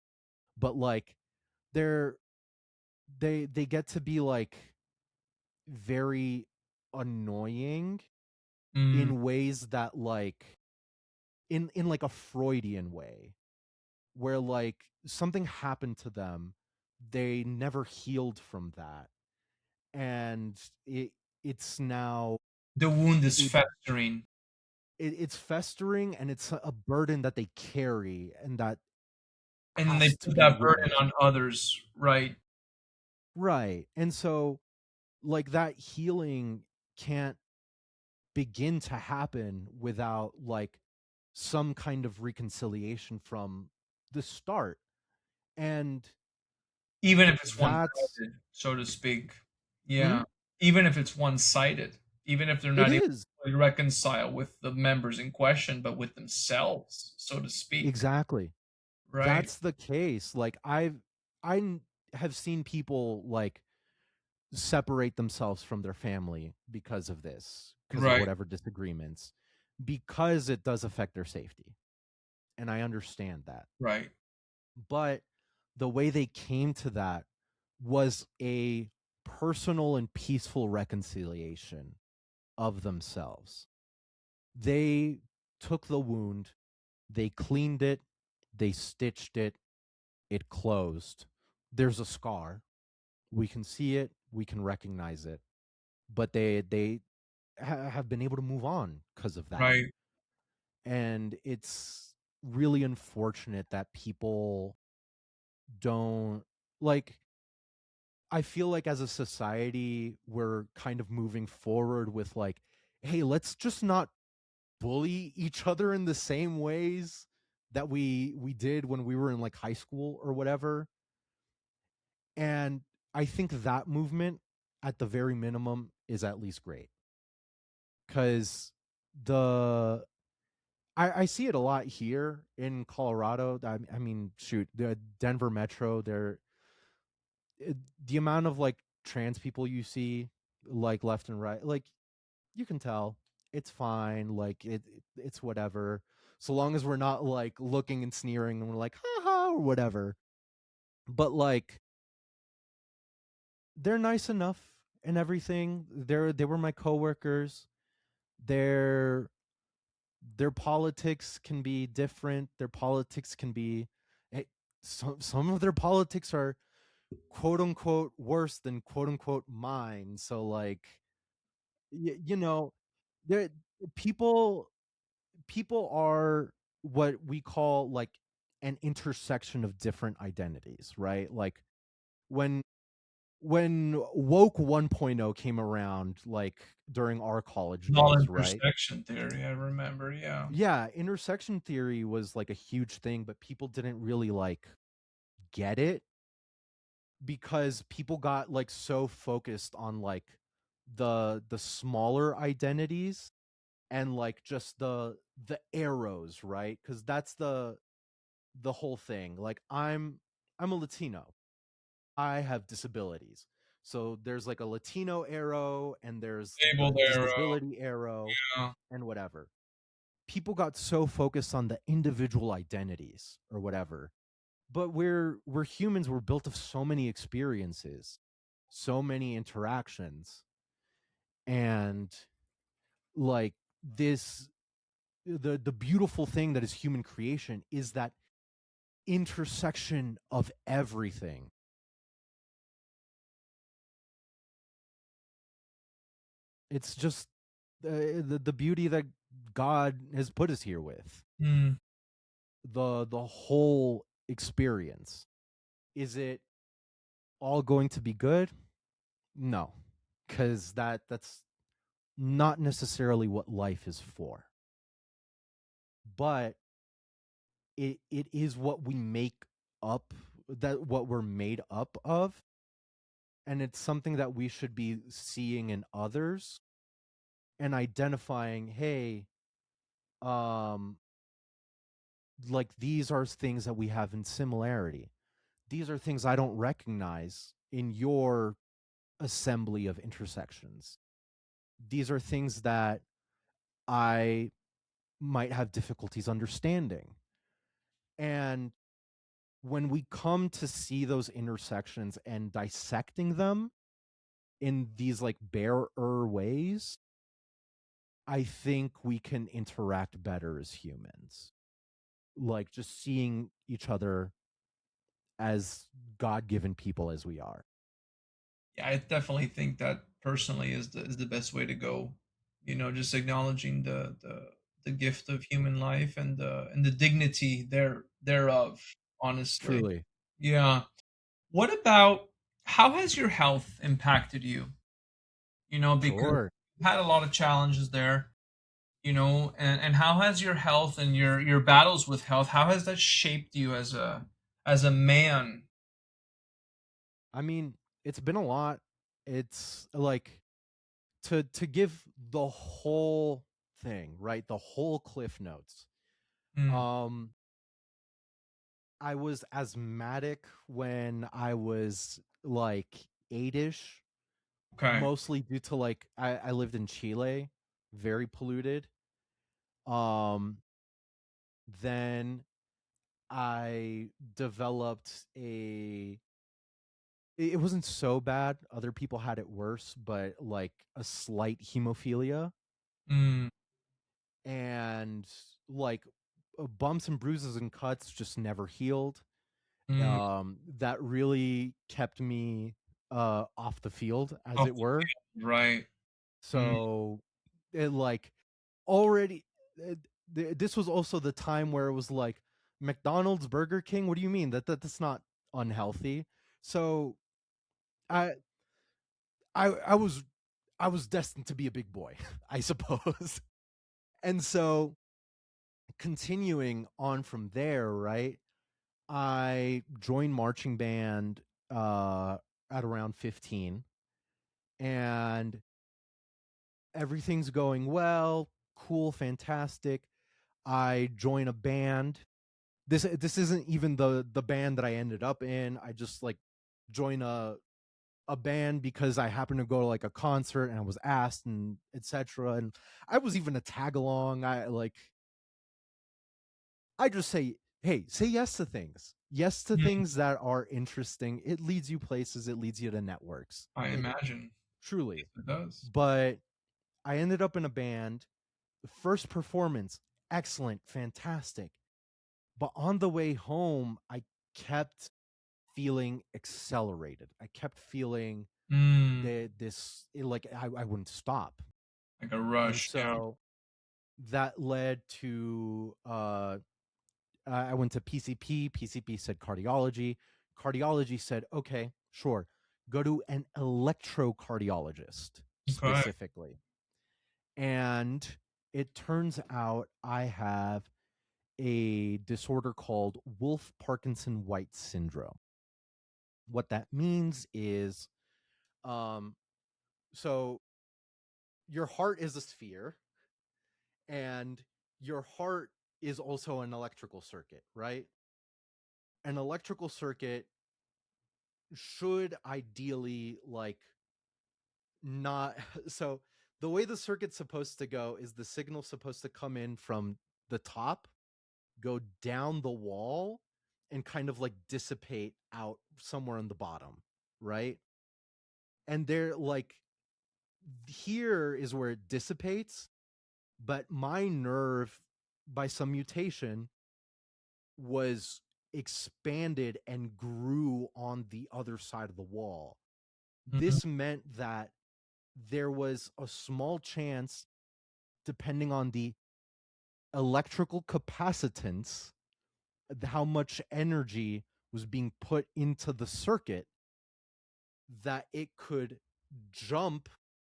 but like they're they get to be like very annoying Mm, in ways that like in like a Freudian way, where like something happened to them, they never healed from that, and it's now the wound is it, festering, it's festering, and it's a burden that they carry and that and then they has to put be that burden removed. on others, right? Right. And so like that healing can't begin to happen without like some kind of reconciliation from the start. And Even if it's that's one-sided, so to speak. hmm? Yeah. Even if it's one-sided, even if they're It not able is. to reconcile with the members in question, but with themselves, so to speak. Exactly. Right. That's the case. Like have seen people like separate themselves from their family because of this, because of Right. whatever disagreements, because it does affect their safety. And I understand that. Right. But the way they came to that was a personal and peaceful reconciliation of themselves. They took the wound, they cleaned it, they stitched it, it closed. There's a scar. We can see it, we can recognize it, but they have been able to move on because of that. Right. And it's really unfortunate that people don't like I feel like as a society we're kind of moving forward with like, hey, let's just not bully each other in the same ways that we did when we were in like high school or whatever. And I think that movement at the very minimum is at least great, because the I see it a lot here in Colorado. I mean, shoot, the Denver Metro, the amount of like trans people you see like left and right, like you can tell it's fine. Like it's whatever, so long as we're not like looking and sneering and we're like haha or whatever. But like they're nice enough and everything. They were my coworkers. Their their politics can be different. Their politics can be eh, some of their politics are quote unquote worse than quote unquote mine. So like you know, there people people are what we call like an intersection of different identities, right? Like when when woke 1.0 came around, like during our college Null days, right? intersection theory, I remember. Yeah. Yeah, intersection theory was like a huge thing, but people didn't really like get it because people got like so focused on like the smaller identities and like just the arrows, right? Cuz that's the whole thing. Like I'm a Latino. I have disabilities. So there's like a Latino arrow and there's Labeled the arrow. disability arrow Yeah. and whatever. People got so focused on the individual identities or whatever. But we're humans, we're built of so many experiences, so many interactions, and like this the beautiful thing that is human creation is that intersection of everything. It's just the beauty that God has put us here with. Mm. The whole experience. Is it all going to be good? No. Cuz that's not necessarily what life is for. But it is what we make up, that what we're made up of, and it's something that we should be seeing in others and identifying, hey, um like these are things that we have in similarity. These are things I don't recognize in your assembly of intersections. These are things that I might have difficulties understanding. And when we come to see those intersections and dissecting them in these like barer ways, I think we can interact better as humans. Like just seeing each other as God given people as we are. Yeah, I definitely think that personally is the best way to go. You know, just acknowledging the gift of human life and the dignity thereof, honestly. Truly. Yeah. What about how has your health impacted you? You know, because Sure. you've had a lot of challenges there, you know, and how has your health and your battles with health, how has that shaped you as a man? I mean, it's been a lot. It's like to give the whole thing, right? The whole cliff notes. Mm, Um I was asthmatic when I was like 8ish, okay. mostly due to like I lived in Chile, very polluted. Um then I developed a it wasn't so bad. Other people had it worse, but like a slight hemophilia Mm, and like bumps and bruises and cuts just never healed. mm, That really kept me off the field, as off it the were. field, right. Mm, So it like already this was also the time where it was like McDonald's, Burger King, what do you mean that's not unhealthy? So I I was I was destined to be a big boy, I suppose. And so continuing on from there, right? I joined marching band at around 15, and everything's going well, cool, fantastic. I join a band. This isn't even the band that I ended up in. I just like join a band because I happened to go to like a concert and I was asked and etc. And I was even a tag along. I just say, hey, say yes to things. Yes to mm, things that are interesting. It leads you places, it leads you to networks. I imagine. Truly. Yes, it does. But I ended up in a band. The first performance, excellent, fantastic. But on the way home, I kept feeling accelerated. I kept feeling Mm, that like I wouldn't stop. like a And rush, yeah. so that led to I went to PCP. PCP said cardiology. Cardiology said, okay, sure, go to an electrocardiologist Okay. specifically. And it turns out I have a disorder called Wolff Parkinson White syndrome. What that means is, um, so your heart is a sphere, and your heart is also an electrical circuit, right? An electrical circuit should ideally like not so the way the circuit's supposed to go is the signal's supposed to come in from the top, go down the wall, and kind of like dissipate out somewhere on the bottom, right? And they're like, here is where it dissipates, but my nerve, by some mutation, was expanded and grew on the other side of the wall. Mhm. This meant that there was a small chance, depending on the electrical capacitance, how much energy was being put into the circuit, that it could jump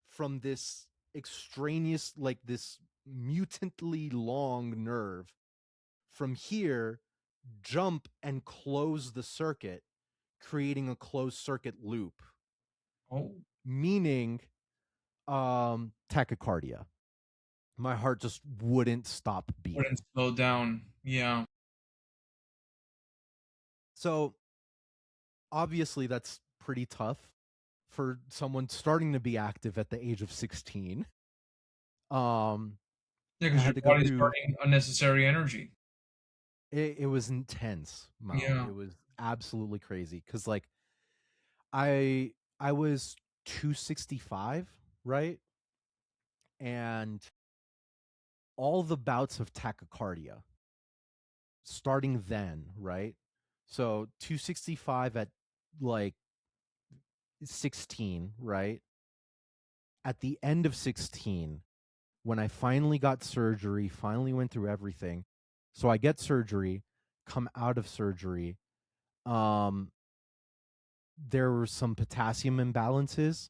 from this extraneous, like this mutantly long nerve from here, jump and close the circuit, creating a closed circuit loop, Oh, meaning tachycardia. My heart just wouldn't stop beating. wouldn't slow down. Yeah. So obviously that's pretty tough for someone starting to be active at the age of 16. um Yeah, I because your had to go body's through, burning unnecessary energy. it was intense, Mo. Yeah. It was absolutely crazy because like I was 265, right? And all the bouts of tachycardia starting then, right? So 265 at like 16, right? At the end of 16, when I finally got surgery, finally went through everything. So I get surgery, come out of surgery. Um, there were some potassium imbalances.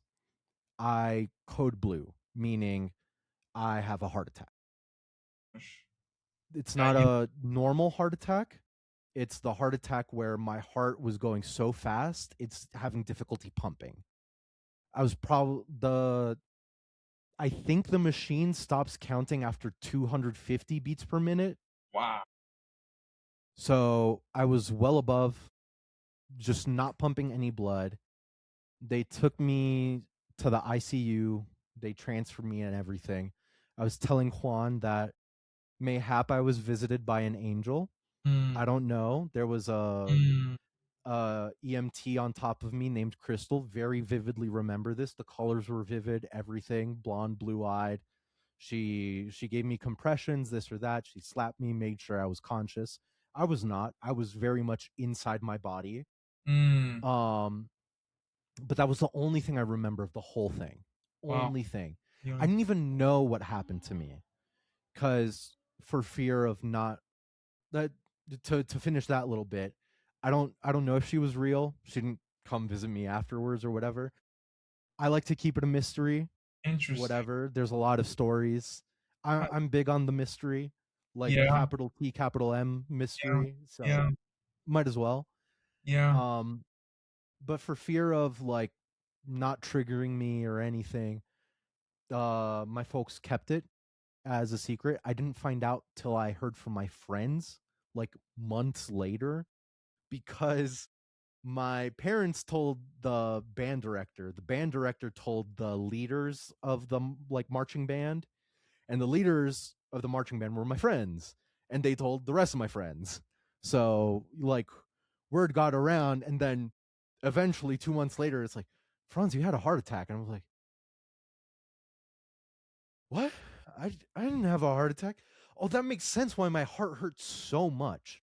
I code blue, meaning I have a heart attack. It's Yeah, not you a normal heart attack. It's the heart attack where my heart was going so fast, it's having difficulty pumping. I was probably I think the machine stops counting after 250 beats per minute. wow. So I was well above, just not pumping any blood. They took me to the ICU. They transferred me and everything. I was telling Juan that mayhap I was visited by an angel. Mm, I don't know. There was mm, a EMT on top of me named Crystal. Very vividly remember this. The colors were vivid, everything, blonde, blue-eyed. She gave me compressions, this or that. She slapped me, made sure I was conscious. I was not. I was very much inside my body. mm. Um, but that was the only thing I remember of the whole thing. Wow. Only thing. I Yeah. didn't even know what happened to me because for fear of not that to finish that little bit, I don't know if she was real. She didn't come visit me afterwards or whatever. I like to keep it a mystery. Interesting. Whatever. There's a lot of stories. Uh, I'm big on the mystery, like Yeah. capital T, capital M Yeah. mystery. So Yeah. might as well. Yeah. Um, but for fear of like not triggering me or anything, my folks kept it as a secret. I didn't find out till I heard from my friends like months later because my parents told the band director. The band director told the leaders of the like marching band, and the leaders of the marching band were my friends, and they told the rest of my friends. So like word got around, and then eventually 2 months later, it's like, Franz, you had a heart attack, and I was like, what? I didn't have a heart attack. Oh, that makes sense why my heart hurts so much.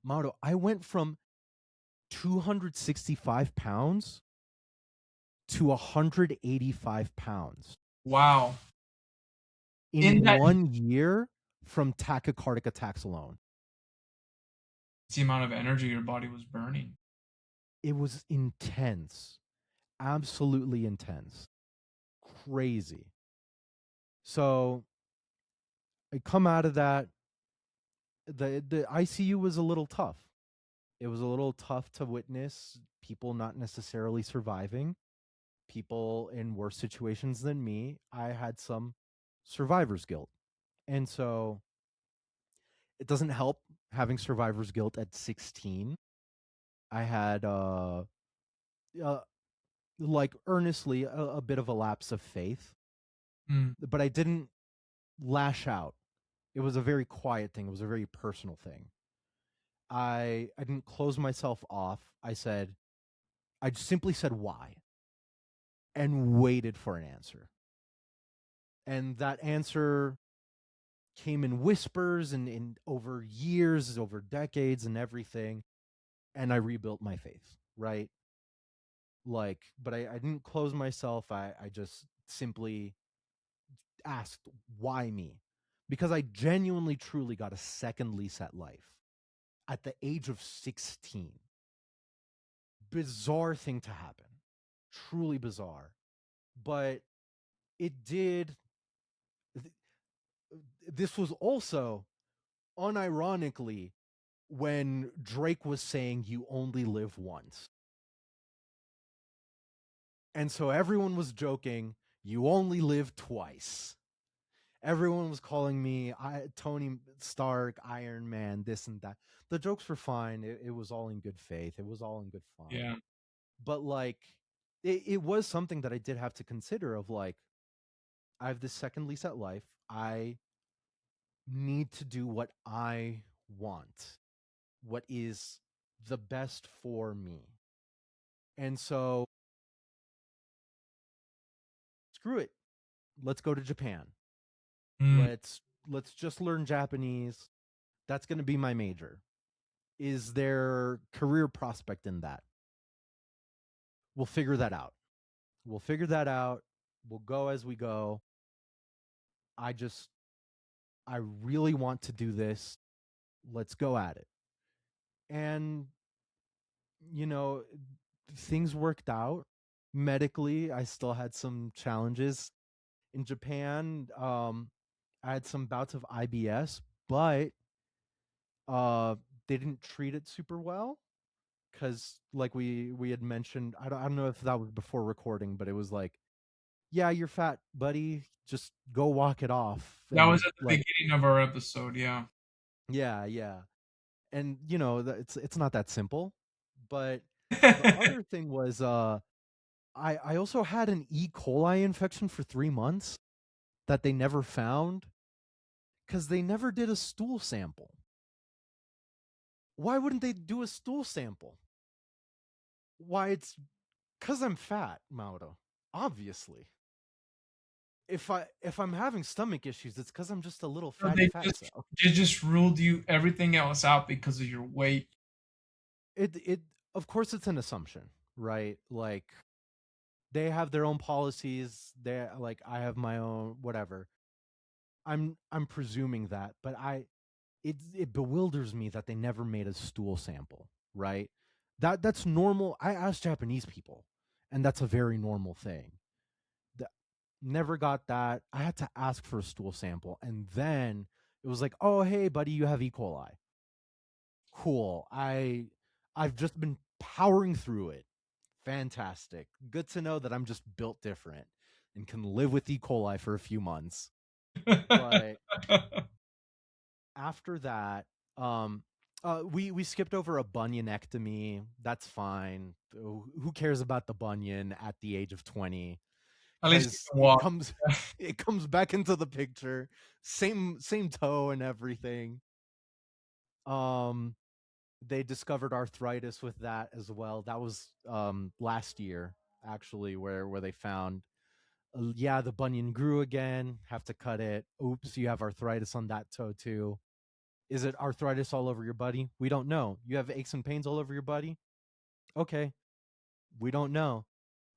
Mauro, I went from 265 pounds to 185 pounds Wow. In in that 1 year from tachycardic attacks alone. It's the amount of energy your body was burning. It was intense, absolutely intense, crazy. So I come out of that. The ICU was a little tough. It was a little tough to witness people not necessarily surviving, people in worse situations than me. I had some survivor's guilt. And so it doesn't help having survivor's guilt at 16. I had uh like earnestly a bit of a lapse of faith, Mm. but I didn't lash out. It was a very quiet thing. It was a very personal thing. I didn't close myself off. I just simply said why and waited for an answer. And that answer came in whispers and in over years, over decades and everything. And I rebuilt my faith, right? Like, but I didn't close myself. I just simply asked, why me? Because I genuinely, truly got a second lease at life at the age of 16. Bizarre thing to happen. Truly bizarre. But it did. This was also unironically when Drake was saying you only live once. And so everyone was joking, you only live twice. Everyone was calling me Tony Stark, Iron Man, this and that. The jokes were fine. It was all in good faith. It was all in good fun. Yeah. But like, it was something that I did have to consider of like, I have this second lease at life. I need to do what I want, what is the best for me. And so, screw it. Let's go to Japan. Mm. Let's just learn Japanese. That's going to be my major. Is there career prospect in that? We'll figure that out. We'll figure that out. We'll go as we go. I just I really want to do this. Let's go at it. And you know, things worked out. Medically, I still had some challenges in Japan. I had some bouts of IBS, but uh they didn't treat it super well because like we had mentioned, I don't know if that was before recording, but it was like, yeah, you're fat, buddy, just go walk it off. That was And at the like, beginning of our episode. Yeah. yeah, and you know, it's not that simple. But the other thing was I also had an E. coli infection for 3 months that they never found because they never did a stool sample. Why wouldn't they do a stool sample? Why, it's because I'm fat, Mauro. Obviously. If I'm having stomach issues, it's because I'm just a little So fatty fat cell. they just ruled you everything else out because of your weight. It of course it's an assumption, right? Like they have their own policies. They like I have my own whatever. I'm presuming that, but it bewilders me that they never made a stool sample, right? That's normal. I asked Japanese people, and that's a very normal thing. The, Never got that. I had to ask for a stool sample, and then it was like, "Oh, hey, buddy, you have E. coli." Cool. I've just been powering through it. Fantastic. Good to know that I'm just built different and can live with E. coli for a few months. But after that, we skipped over a bunionectomy. That's fine. Who cares about the bunion at the age of 20? At least you Because can walk. it comes back into the picture. Same toe and everything. Um, they discovered arthritis with that as well. That was last year actually, where they found, yeah, the bunion grew again. Have to cut it. Oops, you have arthritis on that toe too. Is it arthritis all over your body? We don't know. You have aches and pains all over your body? Okay. We don't know.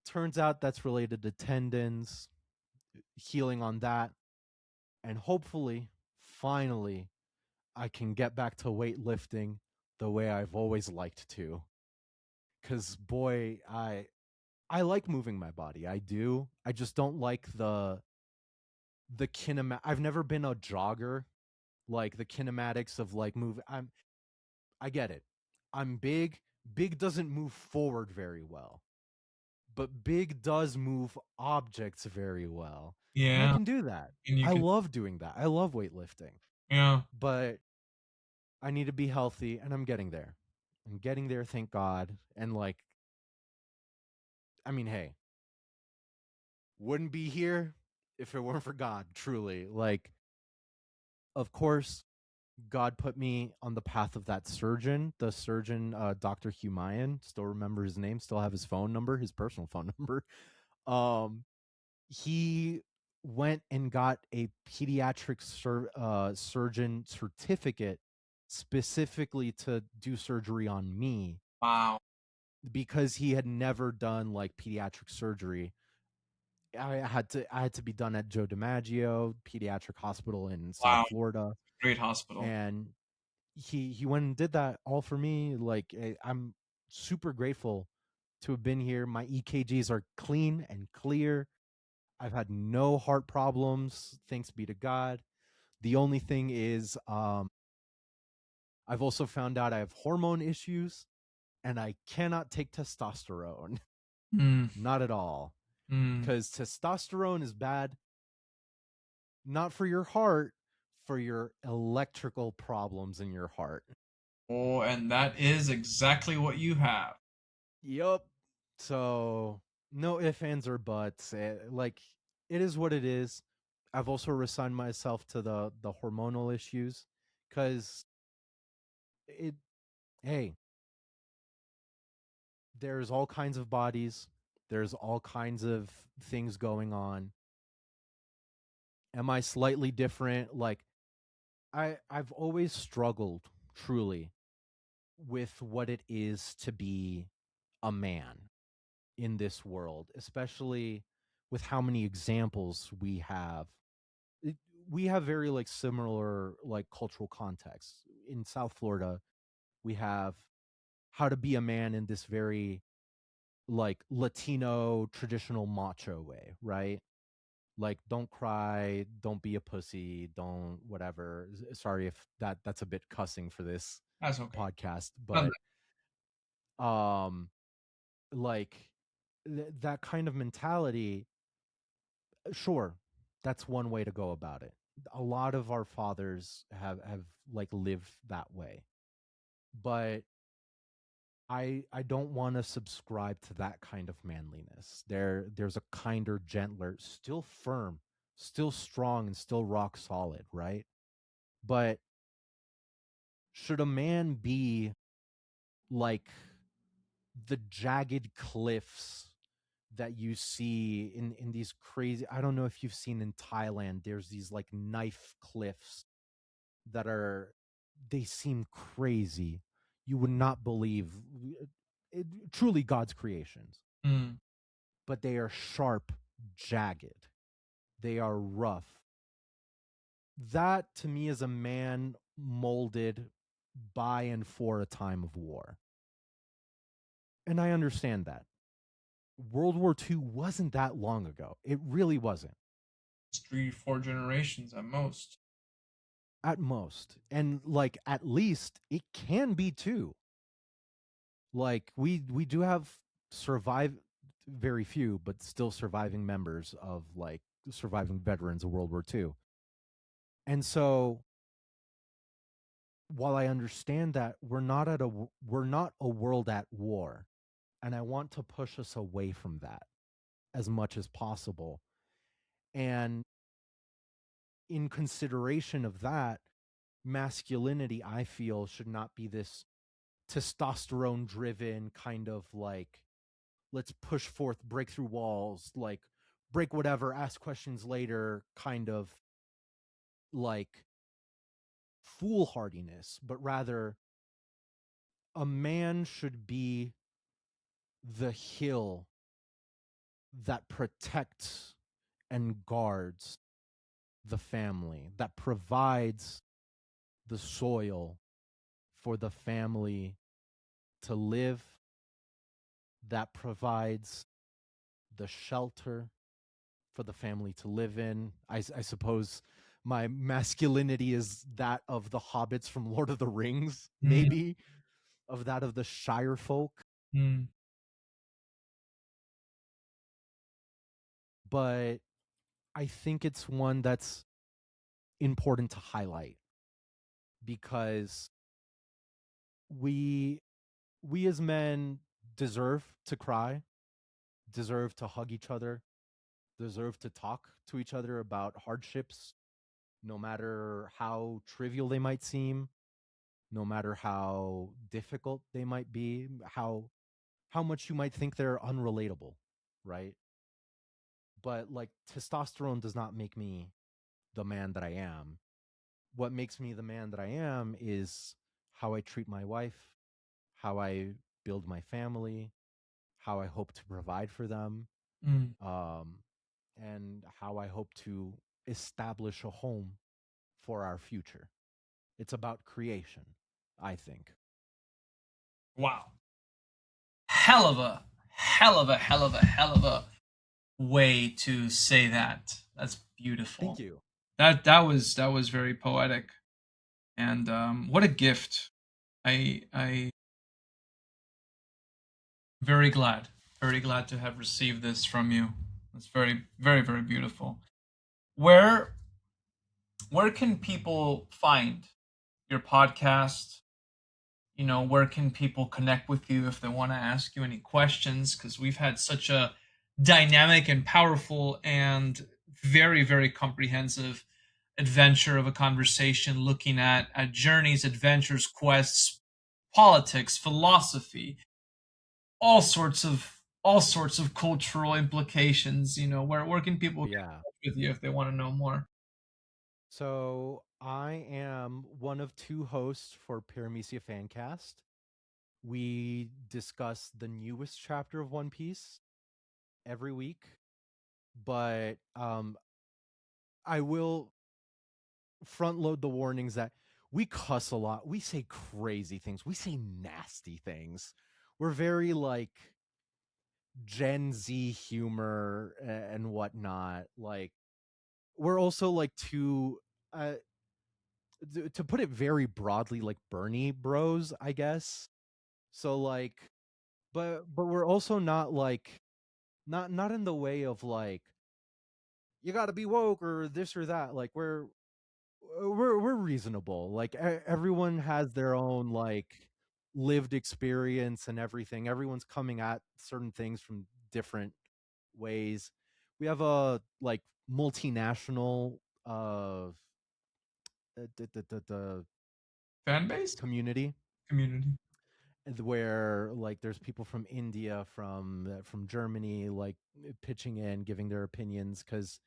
Turns out that's related to tendons, healing on that. And hopefully, finally, I can get back to weightlifting the way I've always liked to. Cause boy, I like moving my body. I do. I just don't like the kinema. I've never been a jogger. Like the kinematics of like move. I get it. I'm big. Big doesn't move forward very well, but big does move objects very well. And I Yeah, can do that. and you I can. love doing that. I love weightlifting. Yeah. But I need to be healthy and I'm getting there. I'm getting there, thank God. And like, I mean, hey, wouldn't be here if it weren't for God, truly. Like, of course, God put me on the path of that surgeon, the surgeon, Dr. Humayan. Still remember his name, still have his phone number, his personal phone number. Um, he went and got a pediatric surgeon certificate specifically to do surgery on me Wow. because he had never done like pediatric surgery. I had to be done at Joe DiMaggio Pediatric Hospital in South Wow. Florida, Great hospital. and he went and did that all for me. Like I'm super grateful to have been here. My EKGs are clean and clear. I've had no heart problems, thanks be to God. The only thing is, I've also found out I have hormone issues, and I cannot take testosterone. Mm. Not at all, Mm. because testosterone is bad, not for your heart, for your electrical problems in your heart. Oh, and that is exactly what you have. Yup. So no ifs, ands, or buts. Like it is what it is. I've also resigned myself to the hormonal issues because it. Hey, there's all kinds of bodies. There's all kinds of things going on. Am I slightly different? Like I've always struggled truly with what it is to be a man in this world, especially with how many examples we have. It, we have very like similar like cultural contexts. In South Florida, we have how to be a man in this very like Latino traditional macho way, right? Like don't cry, don't be a pussy, don't whatever. Sorry if that's a bit cussing for this That's okay. podcast, None of but um like that kind of mentality, sure, that's one way to go about it. A lot of our fathers have like lived that way, but I don't want to subscribe to that kind of manliness. There's a kinder, gentler, still firm, still strong, and still rock solid, right? But should a man be like the jagged cliffs that you see in these crazy, I don't know if you've seen in Thailand, there's these like knife cliffs that are, they seem crazy. You would not believe it, truly God's creations, that. Mm. but they are sharp, jagged. They are rough. That to me is a man molded by and for a time of war. And I understand that. World War II wasn't that long ago. It really wasn't. It's 3, 4 generations at most. At most. And like at least it can be too. Like we do have survive very few, but still surviving members of like surviving veterans of World War II. And so while I understand that we're not a world at war, and I want to push us away from that as much as possible. And in consideration of that, masculinity, I feel, should not be this testosterone driven kind of like, let's push forth, break through walls, like break whatever, ask questions later kind of like foolhardiness, but rather a man should be the hill that protects and guards the family, that provides the soil for the family to live, that provides the shelter for the family to live in. I suppose my masculinity is that of the hobbits from Lord of the Rings, Mm, maybe, of that of the Shire folk. mm, But I think it's one that's important to highlight because we we as men deserve to cry, deserve to hug each other, deserve to talk to each other about hardships, no matter how trivial they might seem, no matter how difficult they might be, how much you might think they're unrelatable, right? But like testosterone does not make me the man that I am. What makes me the man that I am is how I treat my wife, how I build my family, how I hope to provide for them, mm. um, and how I hope to establish a home for our future. It's about creation, I think. Wow. Hell of a, hell of a, hell of a, hell of a way to say that. That's Thank beautiful. you. That was very poetic, and what a gift. I very glad to have received this from you. It's very, very, very beautiful. Where where can people find your podcast? You know, where can people connect with you if they want to ask you any questions? Because we've had such a dynamic and powerful and very, very comprehensive adventure of a conversation looking at journeys, adventures, quests, politics, philosophy, all sorts of cultural implications. You know, where can people get Yeah. in touch with you if they want to know more? So I am one of two hosts for Paramecia Fancast. We discuss the newest chapter of One Piece every week, but I will front load the warnings that we cuss a lot. We say crazy things. We say nasty things. We're very like Gen Z humor and whatnot. Like we're also like too uh to put it very broadly, like Bernie bros, I guess. So like but we're also not like not in the way of like you got to be woke or this or that. Like we're reasonable. Like everyone has their own like lived experience and everything. Everyone's coming at certain things from different ways. We have a like multinational the Fan base? community Community. where like there's people from India, from Germany, like pitching in, giving their opinions because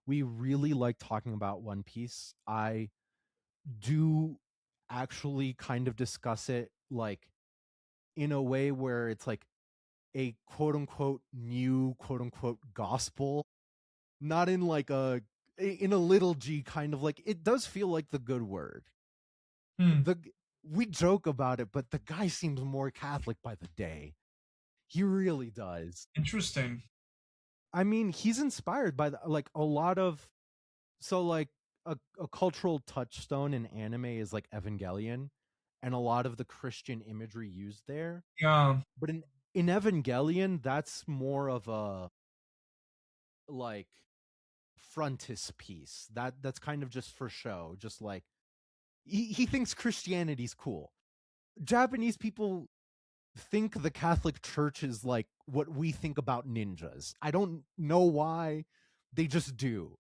we really like talking about One Piece. I do actually kind of discuss it like in a way where it's like a quote unquote new quote unquote gospel, not in like in a little g kind of like it does feel like the good word. Hmm. The we joke about it, but the guy seems more Catholic by the day. He really does. Interesting. I mean, he's inspired by like a lot of so like a cultural touchstone in anime is like Evangelion and a lot of the Christian imagery used there. Yeah. But in Evangelion, that's more of a like frontispiece. That's kind of just for show. Just like he thinks Christianity's cool. Japanese people think the Catholic Church is like what we think about ninjas. I don't know why. They just do.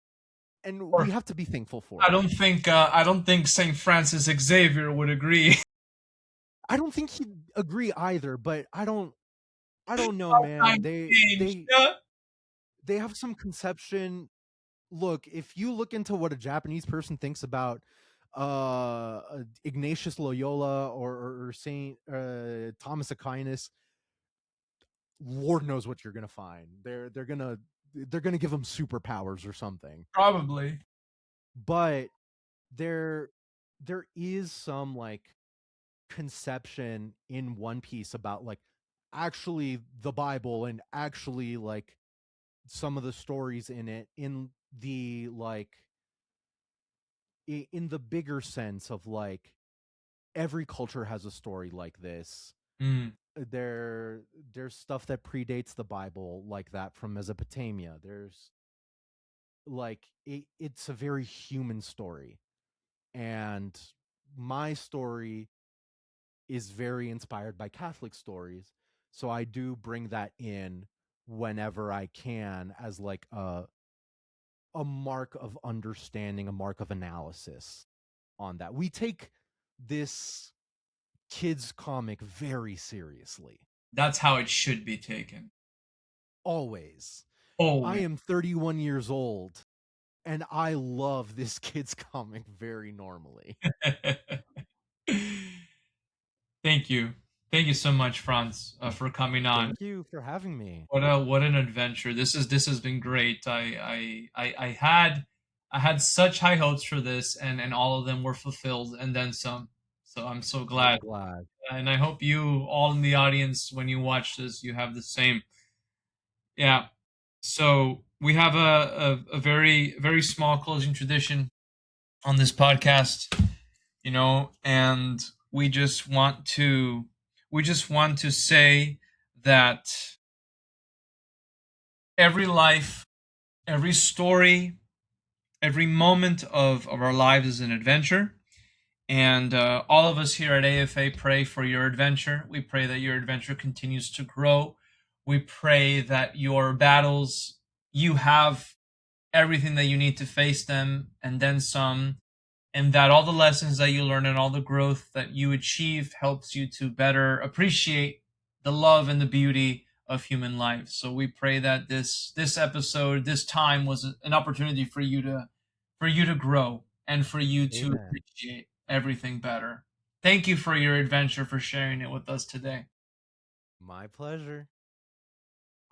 And Or we have to be thankful for I it. don't think Saint Francis Xavier would agree. I don't think he'd agree either, but I don't know, man. Times changed. Yeah. They have some conception. Look, if you look into what a Japanese person thinks about Ignatius Loyola or Saint Thomas Aquinas, Lord knows what you're gonna find. They're gonna give them superpowers or something. Probably. But there there is some like conception in One Piece about like actually the Bible and actually like some of the stories in it in the like in the bigger sense of like every culture has a story like this. Mm, there there's stuff that predates the Bible like that from Mesopotamia. There's like it's a very human story, and my story is very inspired by Catholic stories, so I do bring that in whenever I can as like a mark of understanding, a mark of analysis on that. We take this kids comic very seriously. that's how it should be taken. Always. I Always. am 31 years old and I love this kids comic very normally. Thank you. Thank you so much, Franz, for coming on. Thank you for having me. What an adventure. This has been great. I had such high hopes for this, and all of them were fulfilled and then some. So I'm so glad. I'm glad. And I hope you all in the audience, when you watch this, you have the same. Yeah. So we have a very, very small closing tradition on this podcast, you know, and we just want to say that every life, every story, every moment of our lives is an adventure. And all of us here at AFA pray for your adventure. We pray that your adventure continues to grow. We pray that your battles, you have everything that you need to face them and then some, and that all the lessons that you learn and all the growth that you achieve helps you to better appreciate the love and the beauty of human life. So we pray that this episode, this time was an opportunity for you to grow and for you to Amen. appreciate everything better. Thank you for your adventure, for sharing it with us today. My pleasure.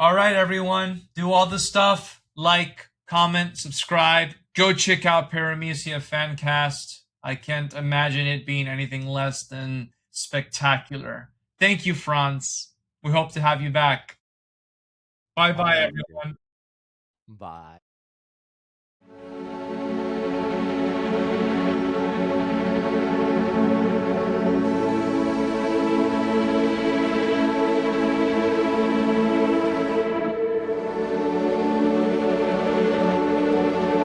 All right, everyone, do all the stuff. Like, comment, subscribe. Go check out Paramecia Fancast. I can't imagine it being anything less than spectacular. Thank you, Franz. We hope to have you back. Bye I'd bye, love to. everyone. Bye.